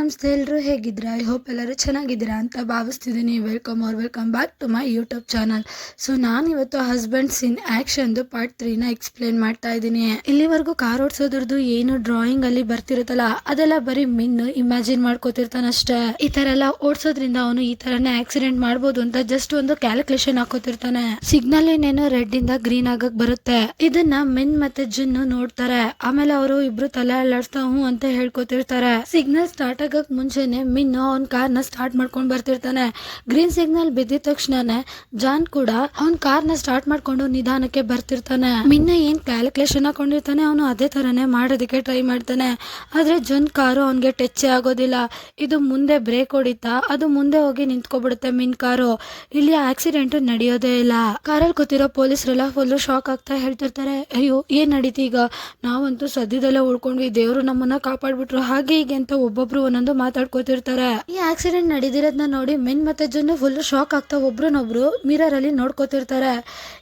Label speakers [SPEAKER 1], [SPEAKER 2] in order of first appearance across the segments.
[SPEAKER 1] ನಮಸ್ತೆ, ಎಲ್ಲರೂ ಹೇಗಿದ್ದೀರಾ? ಐ ಹೋಪ್ ಎಲ್ಲರೂ ಚೆನ್ನಾಗಿದ್ದೀರಾ ಅಂತ ಭಾವಿಸ್ತಿದ್ದೀನಿ. Welcome back to my YouTube channel. So ನಾನಿವತ್ತು ಹಸ್ಬೆಂಡ್ಸ್ ಇನ್ ಆ್ಯಕ್ಷನ್ದು ಪಾರ್ಟ್ 3ನ ಎಕ್ಸ್ಪ್ಲೇನ್ ಮಾಡ್ತಾ ಇದ್ದೀನಿ. ಇಲ್ಲಿವರೆಗೂ ಕಾರ್ ಓಡಿಸೋದ್ರದ್ದು ಏನು ಡ್ರಾಯಿಂಗ್ ಅಲ್ಲಿ ಬರ್ತಿರುತ್ತಲ್ಲ, ಅದೆಲ್ಲ ಬರೀ ಮಿನ್ನು ಇಮ್ಯಾಜಿನ್ ಮಾಡ್ಕೋತಿರ್ತಾನಷ್ಟೇ. ಈ ತರ ಎಲ್ಲ ಓಡಿಸೋದ್ರಿಂದ ಅವನು ಈ ತರನೇ ಆಕ್ಸಿಡೆಂಟ್ ಮಾಡ್ಬೋದು ಅಂತ ಜಸ್ಟ್ ಒಂದು ಕ್ಯಾಲ್ಕುಲೇಷನ್ ಹಾಕೋತಿರ್ತಾನೆ. ಸಿಗ್ನಲ್ ಏನೇನೋ ರೆಡ್ ಇಂದ ಗ್ರೀನ್ ಆಗಕ್ ಬರುತ್ತೆ. ಇದನ್ನ ಮಿನ್ ಮತ್ತೆ ಜುನ್ ನೋಡ್ತಾರೆ. ಆಮೇಲೆ ಅವರು ಇಬ್ರು ತಲೆ ಅಲ್ಲಾಡ್ಸ್ತಾ ಹೂ ಅಂತ ಹೇಳ್ಕೊತಿರ್ತಾರೆ. ಸಿಗ್ನಲ್ ಸ್ಟಾರ್ಟ್ ಆಗಕ್ ಮುಂಚೆನೆ ಮಿನ್ ಅವ್ನ ಕಾರ್ನ ಸ್ಟಾರ್ಟ್ ಮಾಡ್ಕೊಂಡ್ ಬರ್ತಿರ್ತಾನೆ. ಗ್ರೀನ್ ಸಿಗ್ನಲ್ ಬಿದ್ದಿದ ತಕ್ಷಣನೇ ಜಾನ್ ಕೂಡ ಅವ್ನ ಕಾರ್ನ ಸ್ಟಾರ್ಟ್ ಮಾಡ್ಕೊಂಡು ನಿಧಾನಕ್ಕೆ ಬರ್ತಿರ್ತಾನೆ. ಮಿನ್ನ ಏನ್ ಕ್ಯಾಲ್ಕುಲೇಷನ್ ಹಾಕೊಂಡಿರ್ತಾನೆ ಅವನು ಅದೇ ತರನೇ ಮಾಡೋದಕ್ಕೆ ಟ್ರೈ ಮಾಡ್ತಾನೆ. ಆದ್ರೆ ಜನ್ ಕಾರು ಅವನ್ಗೆ ಟಚ್ ಆಗೋದಿಲ್ಲ. ಇದು ಮುಂದೆ ಬ್ರೇಕ್ ಹೊಡಿತಾ ಅದು ಮುಂದೆ ಹೋಗಿ ನಿಂತ್ಕೊಬಿಡುತ್ತೆ ಮಿನ್ ಕಾರು. ಇಲ್ಲಿ ಆಕ್ಸಿಡೆಂಟ್ ನಡೆಯೋದೇ ಇಲ್ಲ. ಕಾರಲ್ಲಿ ಕೂತಿರೋ ಪೊಲೀಸರೆಲ್ಲ ಫುಲ್ ಶಾಕ್ ಆಗ್ತಾ ಹೇಳ್ತಿರ್ತಾರೆ, ಅಯ್ಯೋ ಏನ್ ನಡೀತಿ ಈಗ, ನಾವಂತೂ ಸದ್ಯದಲ್ಲೇ ಉಳ್ಕೊಂಡ್ವಿ, ದೇವ್ರು ನಮ್ಮನ್ನ ಕಾಪಾಡ್ಬಿಟ್ರು, ಹಾಗೆ ಹೀಗೆ ಅಂತ ಒಬ್ಬೊಬ್ರು ಒಂದೊಂದು ಮಾತಾಡ್ಕೋತಿರ್ತಾರೆ. ಈ ಆಕ್ಸಿಡೆಂಟ್ ನಡೀದಿರೋದನ್ನ ನೋಡಿ ಮಿನ್ ಮತ್ತೆ ಜನ್ನು ಫುಲ್ ಶಾಕ್ ಆಗ್ತಾ ಒಬ್ರನ್ನೊಬ್ರು ಮಿರರ್ ಅಲ್ಲಿ ನೋಡ್ಕೋತಿರ್ತಾರೆ.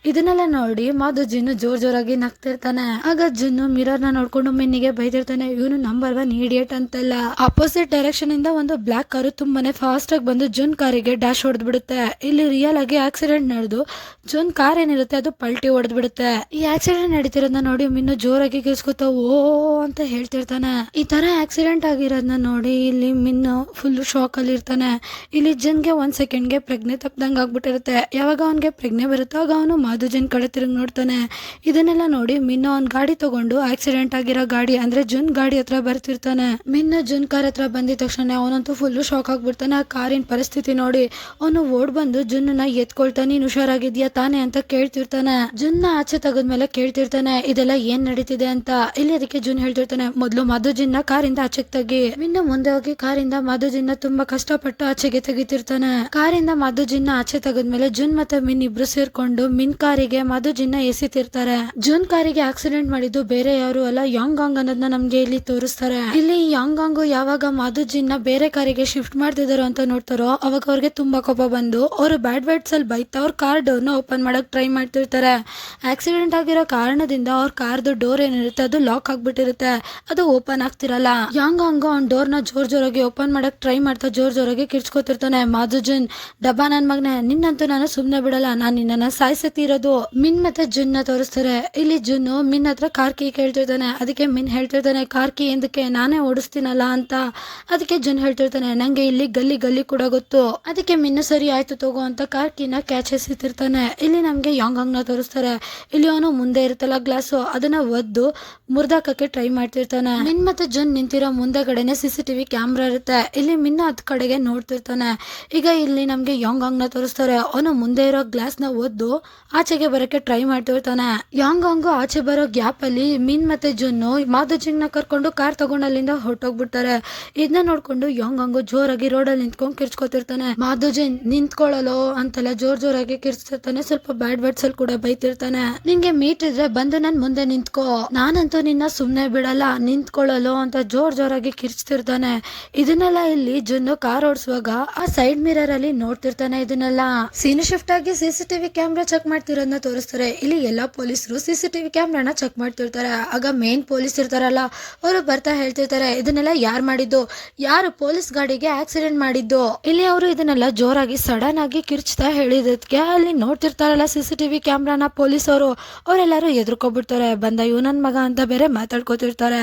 [SPEAKER 1] ಇದನ್ನೆಲ್ಲ ನೋಡಿ ಮಾಧು ಜಿನ್ನು ಜೋರಾಗಿ ನಗ್ತಿರ್ತಾನೆ. ಆಗ ಜನ್ನು ಮಿರರ್ ನ ನೋಡ್ಕೊಂಡು ಮಿನ್ನಿಗೆ ಬೈತಿರ್ತಾನೆ, ಇವನು ನಂಬರ್ 1 ಇಡಿಯಟ್ ಅಂತೆಲ್ಲ. ಅಪೋಸಿಟ್ ಡೈರೆಕ್ಷನ್ ಇಂದ ಒಂದು ಬ್ಲಾಕ್ ಕಾರು ತುಂಬಾನೇ ಫಾಸ್ಟ್ ಆಗಿ ಬಂದು ಜುನ್ ಕಾರಿಗೆ ಡ್ಯಾಶ್ ಹೊಡೆದ್ ಬಿಡುತ್ತೆ. ಇಲ್ಲಿ ರಿಯಲ್ ಆಗಿ ಆಕ್ಸಿಡೆಂಟ್ ನಡೆದು ಜುನ್ ಕಾರ್ ಏನಿರುತ್ತೆ ಅದು ಪಲ್ಟಿ ಹೊಡೆದ್ ಬಿಡುತ್ತೆ. ಈ ಆಕ್ಸಿಡೆಂಟ್ ನಡೀತಿರೋದನ್ನ ನೋಡಿ ಮಿನ್ನು ಜೋರಾಗಿ ಕಿಸ್ಕೊತ ಓ ಅಂತ ಹೇಳ್ತಿರ್ತಾನೆ. ಈ ತರ ಆಕ್ಸಿಡೆಂಟ್ ಆಗಿರೋದನ್ನ ನೋಡಿ ಇಲ್ಲಿ ಮಿನ್ನು ಫುಲ್ ಶಾಕ್ ಅಲ್ಲಿ ಇರ್ತಾನೆ. ಇಲ್ಲಿ ಜನ್ಗೆ 1 ಸೆಕೆಂಡ್ಗೆ ಪ್ರಜ್ಞೆ ತಪ್ಪದಂಗ್ ಆಗ್ಬಿಟ್ಟಿರುತ್ತೆ. ಯಾವಾಗ ಅವನ್ಗೆ ಪ್ರಜ್ಞೆ ಬರುತ್ತೋ ಆಗ ಅವನು ಮಾಧು ಜನ್ ಕಡೆ ತಿರುಗಿ ನೋಡ್ತಾನೆ. ಇದನ್ನೆಲ್ಲ ನೋಡಿ ಮಿನ್ನು ಅವ್ನ್ ಗಾಡಿ ತಗೊಂಡು ಆಕ್ಸಿಡೆಂಟ್ ಆಗಿರೋ ಗಾಡಿ ಅಂದ್ರೆ ಜುನ್ ಗಾಡಿ ಹತ್ರ ಬರ್ತಿರ್ತಾನೆ. ಮಿನ್ನು ಜುನ್ ಕಾರ್ ಹತ್ರ ಬಂದಿದ ತಕ್ಷಣ ಅವನಂತೂ ಫುಲ್ ಶಾಕ್ ಆಗ್ಬಿಡ್ತಾನೆ. ಆ ಕಾರಿನ ಪರಿಸ್ಥಿತಿ ನೋಡಿ ಅವನು ಓಡ್ ಬಂದು ಜುನ್ನ ಎತ್ಕೊಳ್ತಾನೆ. ನೀನ್ ಹುಷಾರಾಗಿದ್ಯಾ ತಾನೆ ಅಂತ ಕೇಳ್ತಿರ್ತಾನೆ. ಜುನ್ನ ಆಚೆ ತೆಗೆದ್ಮೇಲೆ ಕೇಳ್ತಿರ್ತಾನೆ ಇದೆಲ್ಲ ಏನ್ ನಡೀತಿದೆ ಅಂತ. ಇಲ್ಲಿ ಅದಕ್ಕೆ ಜುನ್ ಹೇಳ್ತಿರ್ತಾನೆ, ಮೊದ್ಲು ಮಾಧು ಜಿನ್ನ ಕಾರಿಂದ ಆಚೆಗೆ ತೆಗಿ. ಮಿನ್ನು ಮುಂದೆ ಹೋಗಿ ಕಾರಿಂದ ಮಾಧು ಜಿನ್ನ ತುಂಬಾ ಕಷ್ಟಪಟ್ಟು ಆಚೆಗೆ ತೆಗಿತಿರ್ತಾನೆ. ಕಾರಿಂದ ಮಾಧು ಜಿನ್ನ ಆಚೆ ತೆಗೆದ್ಮೇಲೆ ಜುನ್ ಮತ್ತೆ ಮಿನ್ ಇಬ್ರು ಸೇರ್ಕೊಂಡು ಮಿನ್ ಕಾರಿಗೆ ಮಾಧು ಜಿನ್ನ ಎಸಿತಿರ್ತಾರೆ. ಜುನ್ ಕಾರಿಗೆ ಆಕ್ಸಿಡೆಂಟ್ ಮಾಡಿದ್ದು ಬೇರೆ ಯಾರು ಅಲ್ಲ, ಯಾಂಗಾಂಗ್ ಅನ್ನೋದನ್ನ ನಮ್ಗೆ ಇಲ್ಲಿ ತೋರಿಸ್ತಾರೆ. ಇಲ್ಲಿ ಯಾಂಗಾಂಗು ಯಾವಾಗ ಮಾಧು ಜಿನ್ನ ಬೇರೆ ಕಾರಿಗೆ ಶಿಫ್ಟ್ ಮಾಡ್ತಿದಾರೋ ಅಂತ ನೋಡ್ತಾರೋ ಅವಾಗ ಅವ್ರಿಗೆ ತುಂಬಾ ಕೋಪ ಬಂದು ಅವರು ಬ್ಯಾಡ್ ವರ್ಡ್ಸ್ ಅಲ್ಲಿ ಬೈತಾ ಅವ್ರ ಕಾರ್ ಡೋರ್ ನ ಓಪನ್ ಮಾಡಕ್ ಟ್ರೈ ಮಾಡ್ತಿರ್ತಾರೆ. ಆಕ್ಸಿಡೆಂಟ್ ಆಗಿರೋ ಕಾರಣದಿಂದ ಅವ್ರ ಕಾರ್ದು ಡೋರ್ ಏನಿರುತ್ತೆ ಅದು ಲಾಕ್ ಆಗ್ಬಿಟ್ಟಿರುತ್ತೆ, ಅದು ಓಪನ್ ಆಗ್ತಿರಲ್ಲ. ಯಾಂಗಾಂಗ್ ಅವ್ನ ಡೋರ್ ನ ಜೋರಾಗಿ ಓಪನ್ ಮಾಡಕ್ ಟ್ರೈ ಮಾಡ್ತಾ ಜೋರಾಗಿ ಕಿರ್ಚ್ಕೋತಿರ್ತಾನೆ. ಮಾಧು ಜುನ್, ಡಬ್ಬಾ ನನ್ ಮಗನೆ, ನಿನ್ನಂತೂ ನಾನು ಸುಮ್ನೆ ಬಿಡಲ್ಲ, ನಾನ್ ನಿನ್ನ ಸಾಯಿಸತಿರೋದು. ಮಿನ್ ಮತ್ತೆ ಜುನ್ ನ ತೋರಿಸ್ತಾರೆ. ಇಲ್ಲಿ ಜುನ್ ಮಿನ್ ಹತ್ರ ಕಾರ್ ಕೀ ಕೇಳ್ತಿರ್ತಾನೆ. ಅದಕ್ಕೆ ಮಿನ್ ಹೇಳ್ತಿರ್ತಾನೆ, ಕಾರ್ ಕೀ ಎಂದಕ್ಕೆ, ನಾನೇ ಓಡಿಸ್ತೀನಲ್ಲ ಅಂತ. ಅದಕ್ಕೆ ಜುನ್ ಹೇಳ್ತಿರ್ತಾನೆ, ನಂಗೆ ಇಲ್ಲಿ ಗಲ್ಲಿ ಕೂಡ ಗೊತ್ತು. ಅದಕ್ಕೆ ಮಿನ್ನು ಸರಿ ಆಯ್ತು ತಗೋ ಅಂತ ಕಾರ್ ಕೀನ ಕ್ಯಾಚ್ ಎಸಿತಿರ್ತಾನೆ. ಇಲ್ಲಿ ನಮ್ಗೆ ಯಾಂಗಾಂಗ್ ನ ತೋರಿಸ್ತಾರೆ. ಇಲ್ಲಿ ಅವನು ಮುಂದೆ ಇರುತ್ತಲ್ಲ ಗ್ಲಾಸು, ಅದನ್ನ ಒದ್ದು ಮುರ್ದಾಕಕ್ಕೆ ಟ್ರೈ ಮಾಡ್ತಿರ್ತಾನೆ. ಮಿನ್ ಮತ್ತೆ ಜುನ್ ನಿಂತಿರೋ ಮುಂದೆಗಡೆನೆ CCTV ಕ್ಯಾಮ್ರಾ ಇರುತ್ತೆ. ಇಲ್ಲಿ ಮಿನ್ ಅದ್ ಕಡೆಗೆ ನೋಡ್ತಿರ್ತಾನೆ. ಈಗ ಇಲ್ಲಿ ನಮ್ಗೆ ಯಾಂಗಾಂಗ್ ನ ತೋರಿಸ್ತಾರೆ. ಅವನು ಮುಂದೆ ಇರೋ ಗ್ಲಾಸ್ ನ ಒದ್ದು ಆಚೆಗೆ ಬರಕ್ಕೆ ಟ್ರೈ ಮಾಡ್ತಿರ್ತಾನೆ. ಯಾಂಗಾಂಗು ಆಚೆ ಬರೋ ಗ್ಯಾಪ್ ಅಲ್ಲಿ ಮಿನ್ ಮತ್ತೆ ಜುನ್ನು ಮಾಧು ಜಿನ್ ನ ಕರ್ಕೊಂಡು ಕಾರ್ ತಗೊಂಡು ಅಲ್ಲಿಂದ ಹೊರಟೋಗ್ಬಿಡ್ತಾರೆ. ಇದನ್ನ ನೋಡ್ಕೊಂಡು ಯಾಂಗಾಂಗು ಜೋರಾಗಿ ರೋಡಲ್ಲಿ ನಿಂತ್ಕೊಂಡು ಕಿರ್ಚ್ಕೋತಿರ್ತಾನೆ. ಮಾಧು ಜಿನ್ ನಿಂತ್ಕೊಳ್ಳಲು ಅಂತೆಲ್ಲ ಜೋರಾಗಿ ಕಿರ್ಚ್ತಿರ್ತಾನೆ. ಸ್ವಲ್ಪ ಬ್ಯಾಡ್ ವರ್ಡ್ಸ್ ಅಲ್ಲಿ ಕೂಡ ಬೈತಿರ್ತಾನೆ. ನಿಂಗೆ ಮೀಟ್ ಇದ್ರೆ ಬಂದು ನನ್ ಮುಂದೆ ನಿಂತ್ಕೋ, ನಾನಂತೂ ನಿನ್ನ ಸುಮ್ನೆ ಬಿಡಲ್ಲ, ನಿಂತ್ಕೊಳ್ಳಲು ಅಂತ ಜೋರಾಗಿ ಕಿರ್ಚ್ತಿರ್ತಾನೆ. ಇದನ್ನೆಲ್ಲ ಇಲ್ಲಿ ಜುನ್ನು ಕಾರ್ ಓಡಿಸುವಾಗ ಆ ಸೈಡ್ ಮಿರರ್ ಅಲ್ಲಿ ನೋಡ್ತಿರ್ತಾನೆ. ಇದನ್ನೆಲ್ಲ ಸೀನ್ ಶಿಫ್ಟ್ ಆಗಿ CCTV ಕ್ಯಾಮ್ರಾ ಚೆಕ್ ಮಾಡ್ತಿರೋದನ್ನ ತೋರಿಸ್ತಾರೆ. ಇಲ್ಲಿ ಎಲ್ಲಾ ಪೊಲೀಸರು CCTV ಕ್ಯಾಮ್ರಾನ ಚೆಕ್ ಮಾಡ್ತಿರ್ತಾರೆ. ಆಗ ಮೇನ್ ಪೊಲೀಸ್ ಇರ್ತಾರಲ್ಲ ಅವರು ಬರ್ತಾ ಹೇಳ್ತಿರ್ತಾರೆ, ಇದನ್ನೆಲ್ಲ ಯಾರು ಮಾಡಿದ್ದು, ಯಾರು ಪೊಲೀಸ್ ಗಾಡಿಗೆ ಆಕ್ಸಿಡೆಂಟ್ ಮಾಡಿದ್ದು. ಇಲ್ಲಿ ಅವರು ಇದನ್ನೆಲ್ಲ ಜೋರಾಗಿ ಸಡನ್ ಆಗಿ ಕಿರ್ಚ್ತಾ ಹೇಳಿದಕ್ಕೆ ಅಲ್ಲಿ ನೋಡ್ತಿರ್ತಾರಲ್ಲ CCTV ಕ್ಯಾಮ್ರಾನ ಪೊಲೀಸ್ ಅವರೆಲ್ಲರೂ ಎದ್ರುಕೊಬಿಡ್ತಾರೆ. ಬಂದ ಇವ್ ನನ್ ಮಗ ಅಂತ ಬೇರೆ ಮಾತಾಡ್ಕೋತಿರ್ತಾರೆ.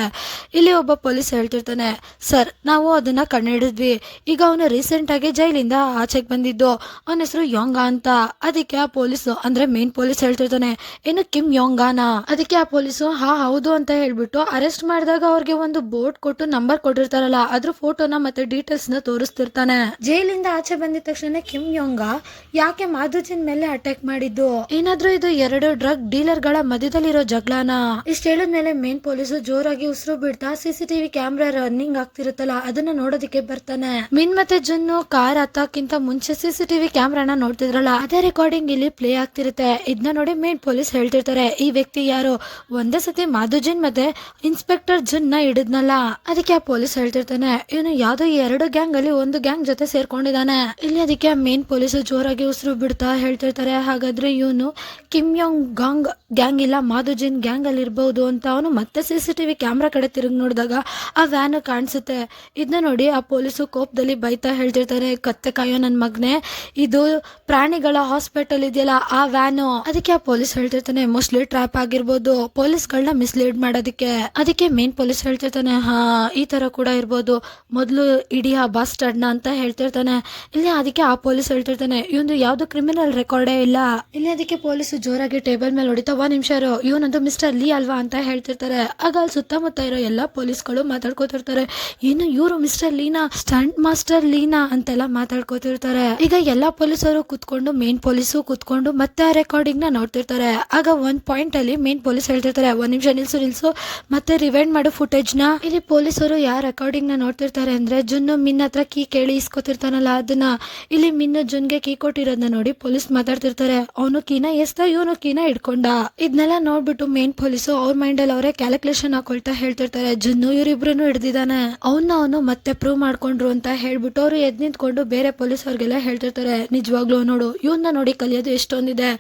[SPEAKER 1] ಇಲ್ಲಿ ಒಬ್ಬ ಪೊಲೀಸ್ ಹೇಳ್ತಿರ್ತಾನೆ, ಸರ್ ನಾವು ಅದನ್ನ ಕಂಡುಹಿಡಿದ್ವಿ, ಈಗ ಅವನು ರೀಸೆಂಟ್ ಆಗಿ ಜೈಲಿಂದ ಆಚೆಗೆ ಬಂದಿದ್ದು, ಅವನ ಹೆಸರು ಯೋಂಗಾ ಅಂತ. ಅದಕ್ಕೆ ಆ ಪೊಲೀಸ್ ಅಂದ್ರೆ ಮೇನ್ ಪೊಲೀಸ್ ಹೇಳ್ತಿರ್ತಾನೆ, ಏನು ಕಿಮ್ ಯೋಂಗಾನಾ? ಅದಕ್ಕೆ ಆ ಪೊಲೀಸು ಹಾ ಹೌದು ಅಂತ ಹೇಳ್ಬಿಟ್ಟು ಅರೆಸ್ಟ್ ಮಾಡಿದಾಗ ಅವ್ರಿಗೆ ಒಂದು ಬೋರ್ಡ್ ಕೊಟ್ಟು ನಂಬರ್ ಕೊಟ್ಟಿರ್ತಾರಲ್ಲ ಅದ್ರ ಫೋಟೋನ ಮತ್ತೆ ಡೀಟೇಲ್ಸ್ ನ ತೋರಿಸ್ತಿರ್ತಾನೆ. ಜೈಲಿಂದ ಆಚೆ ಬಂದಿದ ತಕ್ಷಣ ಕಿಮ್ ಯೋಂಗಾ ಯಾಕೆ ಮಾಧು ಜಿನ್ ಮೇಲೆ ಅಟ್ಯಾಕ್ ಮಾಡಿದ್ದು, ಏನಾದ್ರೂ ಇದು 2 ಡ್ರಗ್ ಡೀಲರ್ ಗಳ ಮಧ್ಯದಲ್ಲಿರೋ ಜಗಳನ? ಇಷ್ಟ ಹೇಳಿದ್ಮೇಲೆ ಮೇನ್ ಪೊಲೀಸು ಜೋರಾಗಿ ಉಸಿರು ಬಿಡ್ತಾ CCTV ಕ್ಯಾಮ್ರಾ ರನ್ನಿಂಗ್ ಆಗ್ತಿರುತ್ತಲ್ಲ ಅದನ್ನ ನೋಡೋದಕ್ಕೆ ಬರ್ತಾನೆ. ಮಿನ್ ಮತ್ತೆ ಜುನ್ನು ಕಾರ್ ಹತ್ತಕ್ಕಿಂತ ಮುಂಚೆ CCTV ಕ್ಯಾಮ್ರಾನ ನೋಡ್ತಿದ್ರಲ್ಲ ಅದೇ ರೆಕಾರ್ಡಿಂಗ್ ಇಲ್ಲಿ ಪ್ಲೇ ಆಗ್ತಿರುತ್ತೆ. ಇದನ್ನ ನೋಡಿ ಮೇನ್ ಪೊಲೀಸ್ ಹೇಳ್ತಿರ್ತಾರೆ, ಈ ವ್ಯಕ್ತಿ ಯಾರು, ಒಂದೇ ಸತಿ ಮಾಧು ಜಿನ್ ಮತ್ತೆ ಇನ್ಸ್ಪೆಕ್ಟರ್ ಜುನ್ ನ ಹಿಡಿದ್ನಲ್ಲ. ಅದಕ್ಕೆ ಆ ಪೊಲೀಸ್ ಹೇಳ್ತಿರ್ತಾನೆ, ಇವನು ಯಾವ್ದೋ 2 ಗ್ಯಾಂಗ್ ಅಲ್ಲಿ ಒಂದು ಗ್ಯಾಂಗ್ ಜೊತೆ ಸೇರ್ಕೊಂಡಿದ್ದಾನೆ. ಇಲ್ಲಿ ಅದಕ್ಕೆ ಮೇನ್ ಪೊಲೀಸ್ ಜೋರಾಗಿ ಉಸಿರು ಬಿಡ್ತಾ ಹೇಳ್ತಿರ್ತಾರೆ, ಹಾಗಾದ್ರೆ ಇವನು ಕಿಮ್ ಯೋಂಗ್ ಗಾಂಗ್ ಗ್ಯಾಂಗ್ ಇಲ್ಲ ಮಾಧು ಜಿನ್ ಗ್ಯಾಂಗ್ ಅಲ್ಲಿ ಇರ್ಬಹುದು ಅಂತ. ಅವನು ಮತ್ತೆ CCTV ಕ್ಯಾಮ್ರಾ ಕಡೆ ತಿರುಗಿ ನೋಡಿದಾಗ ಆ ವ್ಯಾನ್ ಕಾಣಿಸುತ್ತೆ. ಇದನ್ನ ನೋಡಿ ಆ ಪೊಲೀಸು ಕೋಪದಲ್ಲಿ ಬೈತಾ ಹೇಳ್ತಿರ್ತಾರೆ, ಕತ್ತೆ ಕಾಯೋ ನನ್ನ ಮಗನೇ, ಇದು ಪ್ರಾಣಿಗಳ ಹಾಸ್ಪಿಟಲ್ ಇದೆಯಲ್ಲ ಆ ವ್ಯಾನು. ಅದಕ್ಕೆ ಆ ಪೊಲೀಸ್ ಹೇಳ್ತಿರ್ತಾನೆ, ಮೋಸ್ಟ್ಲಿ ಟ್ರ್ಯಾಪ್ ಆಗಿರ್ಬೋದು, ಪೊಲೀಸ್ಗಳನ್ನ ಮಿಸ್ಲೀಡ್ ಮಾಡೋದಕ್ಕೆ. ಅದಕ್ಕೆ ಮೇನ್ ಪೊಲೀಸ್ ಹೇಳ್ತಿರ್ತಾನೆ, ಹಾ ಈ ತರ ಕೂಡ ಇರ್ಬೋದು, ಮೊದಲು ಇಡೀ ಆ ಬಾಸ್ಟರ್ಡ್ನ ಅಂತ ಹೇಳ್ತಿರ್ತಾನೆ. ಇಲ್ಲಿ ಅದಕ್ಕೆ ಆ ಪೊಲೀಸ್ ಹೇಳ್ತಿರ್ತಾನೆ, ಇವನು ಯಾವ್ದು ಕ್ರಿಮಿನಲ್ ರೆಕಾರ್ಡೇ ಇಲ್ಲ. ಇಲ್ಲಿ ಅದಕ್ಕೆ ಪೊಲೀಸು ಜೋರಾಗಿ ಟೇಬಲ್ ಮೇಲೆ ಹೊಡಿತಾ, 1 ನಿಮಿಷ ಇರೋ, ಇವನಂದು ಮಿಸ್ಟರ್ ಲೀ ಅಲ್ವಾ ಅಂತ ಹೇಳ್ತಿರ್ತಾರೆ. ಆಗ ಅಲ್ಲಿ ಸುತ್ತಮುತ್ತ ಇರೋ ಎಲ್ಲಾ ಪೊಲೀಸ್ಗಳು ಮಾತಾಡ್ಕೋತಿರ್ತಾರೆ, ಏನು ಇವರು mister Leena, stunt master Leena ಅಂತೆಲ್ಲ ಮಾತಾಡ್ಕೋತಿರ್ತಾರೆ. ಈಗ ಎಲ್ಲಾ ಪೊಲೀಸರು ಕುತ್ಕೊಂಡು ಮೇನ್ ಪೊಲೀಸು ಕುತ್ಕೊಂಡು ಮತ್ತೆ ಆ ರೆಕಾರ್ಡಿಂಗ್ ನ ನೋಡ್ತಿರ್ತಾರೆ. ಆಗ ಒಂದ್ ಪಾಯಿಂಟ್ ಅಲ್ಲಿ ಮೇನ್ ಪೊಲೀಸ್ ಹೇಳ್ತಿರ್ತಾರೆ, 1 ನಿಮಿಷ ನಿಲ್ಸು ಮತ್ತೆ ರಿವೈಂಡ್ ಮಾಡು ಫುಟೇಜ್ ನ. ಇಲ್ಲಿ ಪೊಲೀಸರು ಯಾವ ರೆಕಾರ್ಡಿಂಗ್ ನ ನೋಡ್ತಿರ್ತಾರೆ ಅಂದ್ರೆ, ಜುನ್ನು ಮಿನ್ ಹತ್ರ ಕೀ ಕೇಳಿ ಇಸ್ಕೊತಿರ್ತಾನಲ್ಲ ಅದನ್ನ. ಇಲ್ಲಿ ಮಿನ್ನು ಜುನ್ಗೆ ಕೀ ಕೊಟ್ಟಿರೋದನ್ನ ನೋಡಿ ಪೊಲೀಸ್ ಮಾತಾಡ್ತಿರ್ತಾರೆ, ಅವನು ಕೀನ ಎಸ್ದ, ಇವನು ಕೀನ ಇಟ್ಕೊಂಡ. ಇದನ್ನೆಲ್ಲ ನೋಡ್ಬಿಟ್ಟು ಮೇನ್ ಪೊಲೀಸು ಅವ್ರ ಮೈಂಡ್ ಅಲ್ಲಿ ಅವರೇ ಕ್ಯಾಲ್ಕುಲೇಷನ್ ಹಾಕೊಳ್ತಾ ಹೇಳ್ತಿರ್ತಾರೆ, ಜುನ್ನು ಇವರಿಬ್ರು ಹಿಡ್ದಿದ್ದಾನೆ, ಅವನು ಮತ್ತೆ ಪ್ರೂವ್ ಮಾಡ್ಕೊಂಡ್ರು ಅಂತ ಹೇಳ್ಬಿಟ್ಟು ಅವ್ರು ಎದ್ ನಿಂತ್ಕೊಂಡು ಬೇರೆ ಪೊಲೀಸ್ ಅವ್ರಿಗೆಲ್ಲ ಹೇಳ್ತಿರ್ತಾರೆ, ನಿಜವಾಗ್ಲೂ ನೋಡು ಇವನ್ನ ನೋಡಿ ಕಲಿಯೋದು ಎಷ್ಟೊಂದಿದೆ,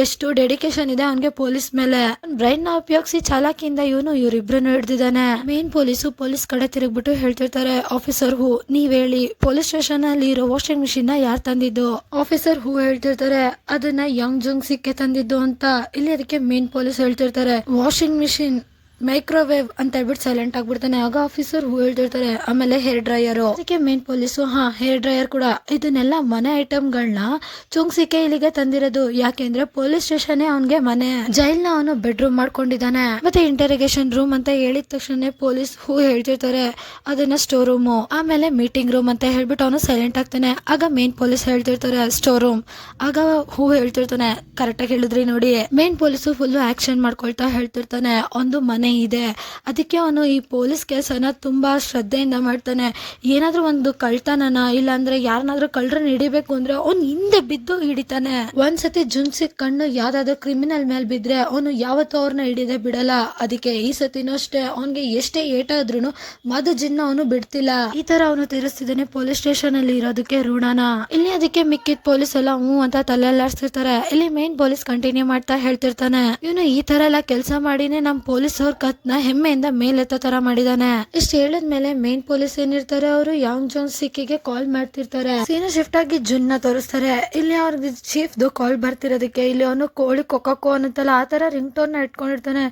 [SPEAKER 1] ಎಷ್ಟು ಡೆಡಿಕೇಶನ್ ಇದೆ ಅವನ್ಗೆ ಪೊಲೀಸ್ ಮೇಲೆ. ಬ್ರೈನ್ ನ ಉಪಯೋಗಿಸಿ ಚಾಲಾಕಿಯಿಂದ ಇವರಿಬ್ರನ್ನು ಹಿಡ್ದಿದ್ದಾನೆ. ಮೇನ್ ಪೊಲೀಸ್ ಕಡೆ ತಿರುಗ್ಬಿಟ್ಟು ಹೇಳ್ತಿರ್ತಾರೆ, ಆಫೀಸರ್ ಹೂ ನೀವ್ ಹೇಳಿ, ಪೊಲೀಸ್ ಸ್ಟೇಷನ್ ಅಲ್ಲಿ ಇರೋ ವಾಷಿಂಗ್ ಮಿಷಿನ್ ನ ಯಾರು ತಂದಿದ್ದು? ಆಫೀಸರ್ ಹೂ ಹೇಳ್ತಿರ್ತಾರೆ, ಅದನ್ನ ಯಂಗ್ ಜುಂಗ್ ಸಿಕ್ಕೆ ತಂದಿದ್ದು ಅಂತ. ಇಲ್ಲಿ ಅದಕ್ಕೆ ಮೇನ್ ಪೊಲೀಸ್ ಹೇಳ್ತಿರ್ತಾರೆ, ವಾಷಿಂಗ್ ಮಿಷಿನ್ ಮೈಕ್ರೋವೇವ್ ಅಂತ ಹೇಳ್ಬಿಟ್ಟು ಸೈಲೆಂಟ್ ಆಗ್ಬಿಡ್ತಾನೆ. ಆಗ ಆಫೀಸರ್ ಹೂ ಹೇಳ್ತಿರ್ತಾರೆ, ಆಮೇಲೆ ಹೇರ್ ಡ್ರೈಯರ್. ಅದಕ್ಕೆ ಮೇನ್ ಪೊಲೀಸು, ಹಾ ಹೇರ್ ಡ್ರೈಯರ್ ಕೂಡ, ಇದನ್ನೆಲ್ಲ ಮನೆ ಐಟಮ್ಗಳನ್ನ ಚುಂಗ್ಸಿಕೆ ಇಲ್ಲಿಗೆ ತಂದಿರೋದು. ಯಾಕೆಂದ್ರೆ ಪೊಲೀಸ್ ಸ್ಟೇಷನ್ ಅವನ್ಗೆ ಮನೆ, ಜೈಲ್ನ ಅವನು ಬೆಡ್ರೂಮ್ ಮಾಡ್ಕೊಂಡಿದ್ದಾನೆ. ಮತ್ತೆ ಇಂಟರೋಗೇಷನ್ ರೂಮ್ ಅಂತ ಹೇಳಿದ ತಕ್ಷಣ ಪೊಲೀಸ್ ಹೂ ಹೇಳ್ತಿರ್ತಾರೆ, ಅದನ್ನ ಸ್ಟೋರ್ ರೂಮ್, ಆಮೇಲೆ ಮೀಟಿಂಗ್ ರೂಮ್ ಅಂತ ಹೇಳ್ಬಿಟ್ಟು ಅವನು ಸೈಲೆಂಟ್ ಆಗ್ತಾನೆ. ಆಗ ಮೇನ್ ಪೊಲೀಸ್ ಹೇಳ್ತಿರ್ತಾರೆ, ಸ್ಟೋರ್ ರೂಮ್. ಆಗ ಹೂ ಹೇಳ್ತಿರ್ತಾನೆ, ಕರೆಕ್ಟ್ ಆಗಿ ಹೇಳಿದ್ರಿ ನೋಡಿ. ಮೇನ್ ಪೊಲೀಸು ಫುಲ್ ಆಕ್ಷನ್ ಮಾಡ್ಕೊಳ್ತಾ ಹೇಳ್ತಿರ್ತಾನೆ, ಒಂದು ಮನೆ ಇದೆ, ಅದಕ್ಕೆ ಅವನು ಈ ಪೊಲೀಸ್ ಕೆಲಸನ ತುಂಬಾ ಶ್ರದ್ಧೆಯಿಂದ ಮಾಡ್ತಾನೆ. ಏನಾದ್ರೂ ಒಂದು ಕಳ್ತನನ ಇಲ್ಲಾಂದ್ರೆ ಯಾರನ್ನಾದ್ರೂ ಕಳ್ಳರನ್ನ ಹಿಡಿಬೇಕು ಅಂದ್ರೆ ಅವ್ನು ಹಿಂದೆ ಬಿದ್ದು ಹಿಡಿತಾನೆ. ಒಂದ್ಸತಿ ಜುನ್ಸಿ ಕಣ್ಣು ಯಾವ್ದಾದ್ರು ಕ್ರಿಮಿನಲ್ ಮೇಲೆ ಬಿದ್ರೆ ಅವನು ಯಾವತ್ತೂ ಅವ್ರನ್ನ ಹಿಡಿದೇ ಬಿಡಲ್ಲ. ಅದಕ್ಕೆ ಈ ಸತಿನೂ ಅಷ್ಟೇ, ಅವನ್ಗೆ ಎಷ್ಟೇ ಏಟಾದ್ರೂ ಮಧು ಜಿನ್ನ ಅವನು ಬಿಡ್ತಿಲ್ಲ. ಈ ತರ ಅವನು ತೀರಿಸ್ತಿದ್ದಾನೆ ಪೊಲೀಸ್ ಸ್ಟೇಷನ್ ಅಲ್ಲಿ ಇರೋದಕ್ಕೆ ಋಣನ. ಇಲ್ಲಿ ಅದಕ್ಕೆ ಮಿಕ್ಕಿದ ಪೊಲೀಸ್ ಎಲ್ಲ ಹ್ಞೂ ಅಂತ ತಲೆಲ್ಲಾಡ್ಸ್ತಿರ್ತಾರೆ. ಇಲ್ಲಿ ಮೇನ್ ಪೊಲೀಸ್ ಕಂಟಿನ್ಯೂ ಮಾಡ್ತಾ ಹೇಳ್ತಿರ್ತಾನೆ, ಇವನು ಈ ತರ ಎಲ್ಲ ಕೆಲಸ ಮಾಡಿನೇ ನಮ್ ಪೊಲೀಸ್ ಅವ್ರ ಕತ್ನ ಹೆಮ್ಮೆಯಿಂದ ಮೇಲೆತ್ತ ತರ ಮಾಡಿದಾನೆ. ಇಷ್ಟು ಹೇಳಿದ್ಮೇಲೆ ಮೇನ್ ಪೊಲೀಸ್ ಏನಿರ್ತಾರೆ, ಅವರು ಯಾಂಗ್ ಜೋನ್ ಸಿಕ್ಕಿಗೆ ಕಾಲ್ ಮಾಡ್ತಿರ್ತಾರೆ. ಸೀನ್ ಶಿಫ್ಟ್ ಆಗಿ ಜುನ್ನ ತೋರಿಸ್ತಾರೆ. ಇಲ್ಲಿ ಅವ್ರಿಗೆ ಚೀಫ್ ಕಾಲ್ ಬರ್ತಿರೋದಕ್ಕೆ ಇಲ್ಲಿ ಅವನು ಕೋಳಿ ಕೊಕ್ಕೋ ಅನ್ನತ್ತಲ್ಲ ಆ ತರ ರಿಂಗ್ ಟೋನ್ ನ ಇಟ್ಕೊಂಡಿರ್ತಾನೆ.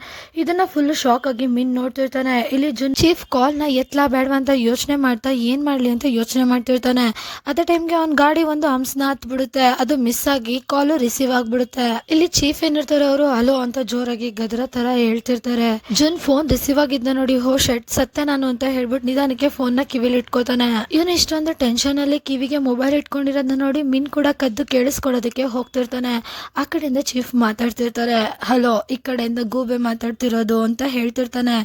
[SPEAKER 1] ಇದನ್ನ ಫುಲ್ ಶಾಕ್ ಆಗಿ ಮಿನ್ ನೋಡ್ತಿರ್ತಾನೆ. ಇಲ್ಲಿ ಜುನ್ ಚೀಫ್ ಕಾಲ್ ನ ಎತ್ಲಾ ಬೇಡವಾ ಅಂತ ಯೋಚನೆ ಮಾಡ್ತಾ ಏನ್ ಮಾಡ್ಲಿ ಅಂತ ಯೋಚನೆ ಮಾಡ್ತಿರ್ತಾನೆ. ಅದೇ ಟೈಮ್ಗೆ ಅವ್ನ ಗಾಡಿ ಒಂದು ಹಂಸನ ಹತ್ ಬಿಡುತ್ತೆ, ಅದು ಮಿಸ್ ಆಗಿ ಕಾಲು ರಿಸೀವ್ ಆಗ್ಬಿಡುತ್ತೆ. ಇಲ್ಲಿ ಚೀಫ್ ಏನಿರ್ತಾರೆ, ಅವರು ಹಲೋ ಅಂತ ಜೋರಾಗಿ ಗದರ ತರ ಹೇಳ್ತಿರ್ತಾರೆ. ಜುನ್ ಫೋನ್ ರಿಸೀವ್ ಆಗಿದ್ದ ನೋಡಿ, ಹೋ ಶೆಟ್ ಸತ್ತೆ ನಾನು ಅಂತ ಹೇಳ್ಬಿಟ್ಟು ನಿಧಾನಕ್ಕೆ ಫೋನ್ ನ ಕಿವಿಲಿ ಇಟ್ಕೋತಾನೆ. ಇವನು ಇಷ್ಟೊಂದು ಟೆನ್ಷನ್ ಅಲ್ಲಿ ಕಿವಿಗೆ ಮೊಬೈಲ್ ಇಟ್ಕೊಂಡಿರೋದನ್ನ ನೋಡಿ ಮಿನ್ ಕೂಡ ಕದ್ದು ಕೇಳಿಸ್ಕೊಡೋದಕ್ಕೆ ಹೋಗ್ತಿರ್ತಾನೆ. ಆ ಕಡೆಯಿಂದ ಚೀಫ್ ಮಾತಾಡ್ತಿರ್ತಾರೆ, ಹಲೋ ಈ ಕಡೆಯಿಂದ ಗೂಬೆ ಮಾತಾಡ್ತಿರೋದು ಅಂತ ಹೇಳ್ತಿರ್ತಾನೆ.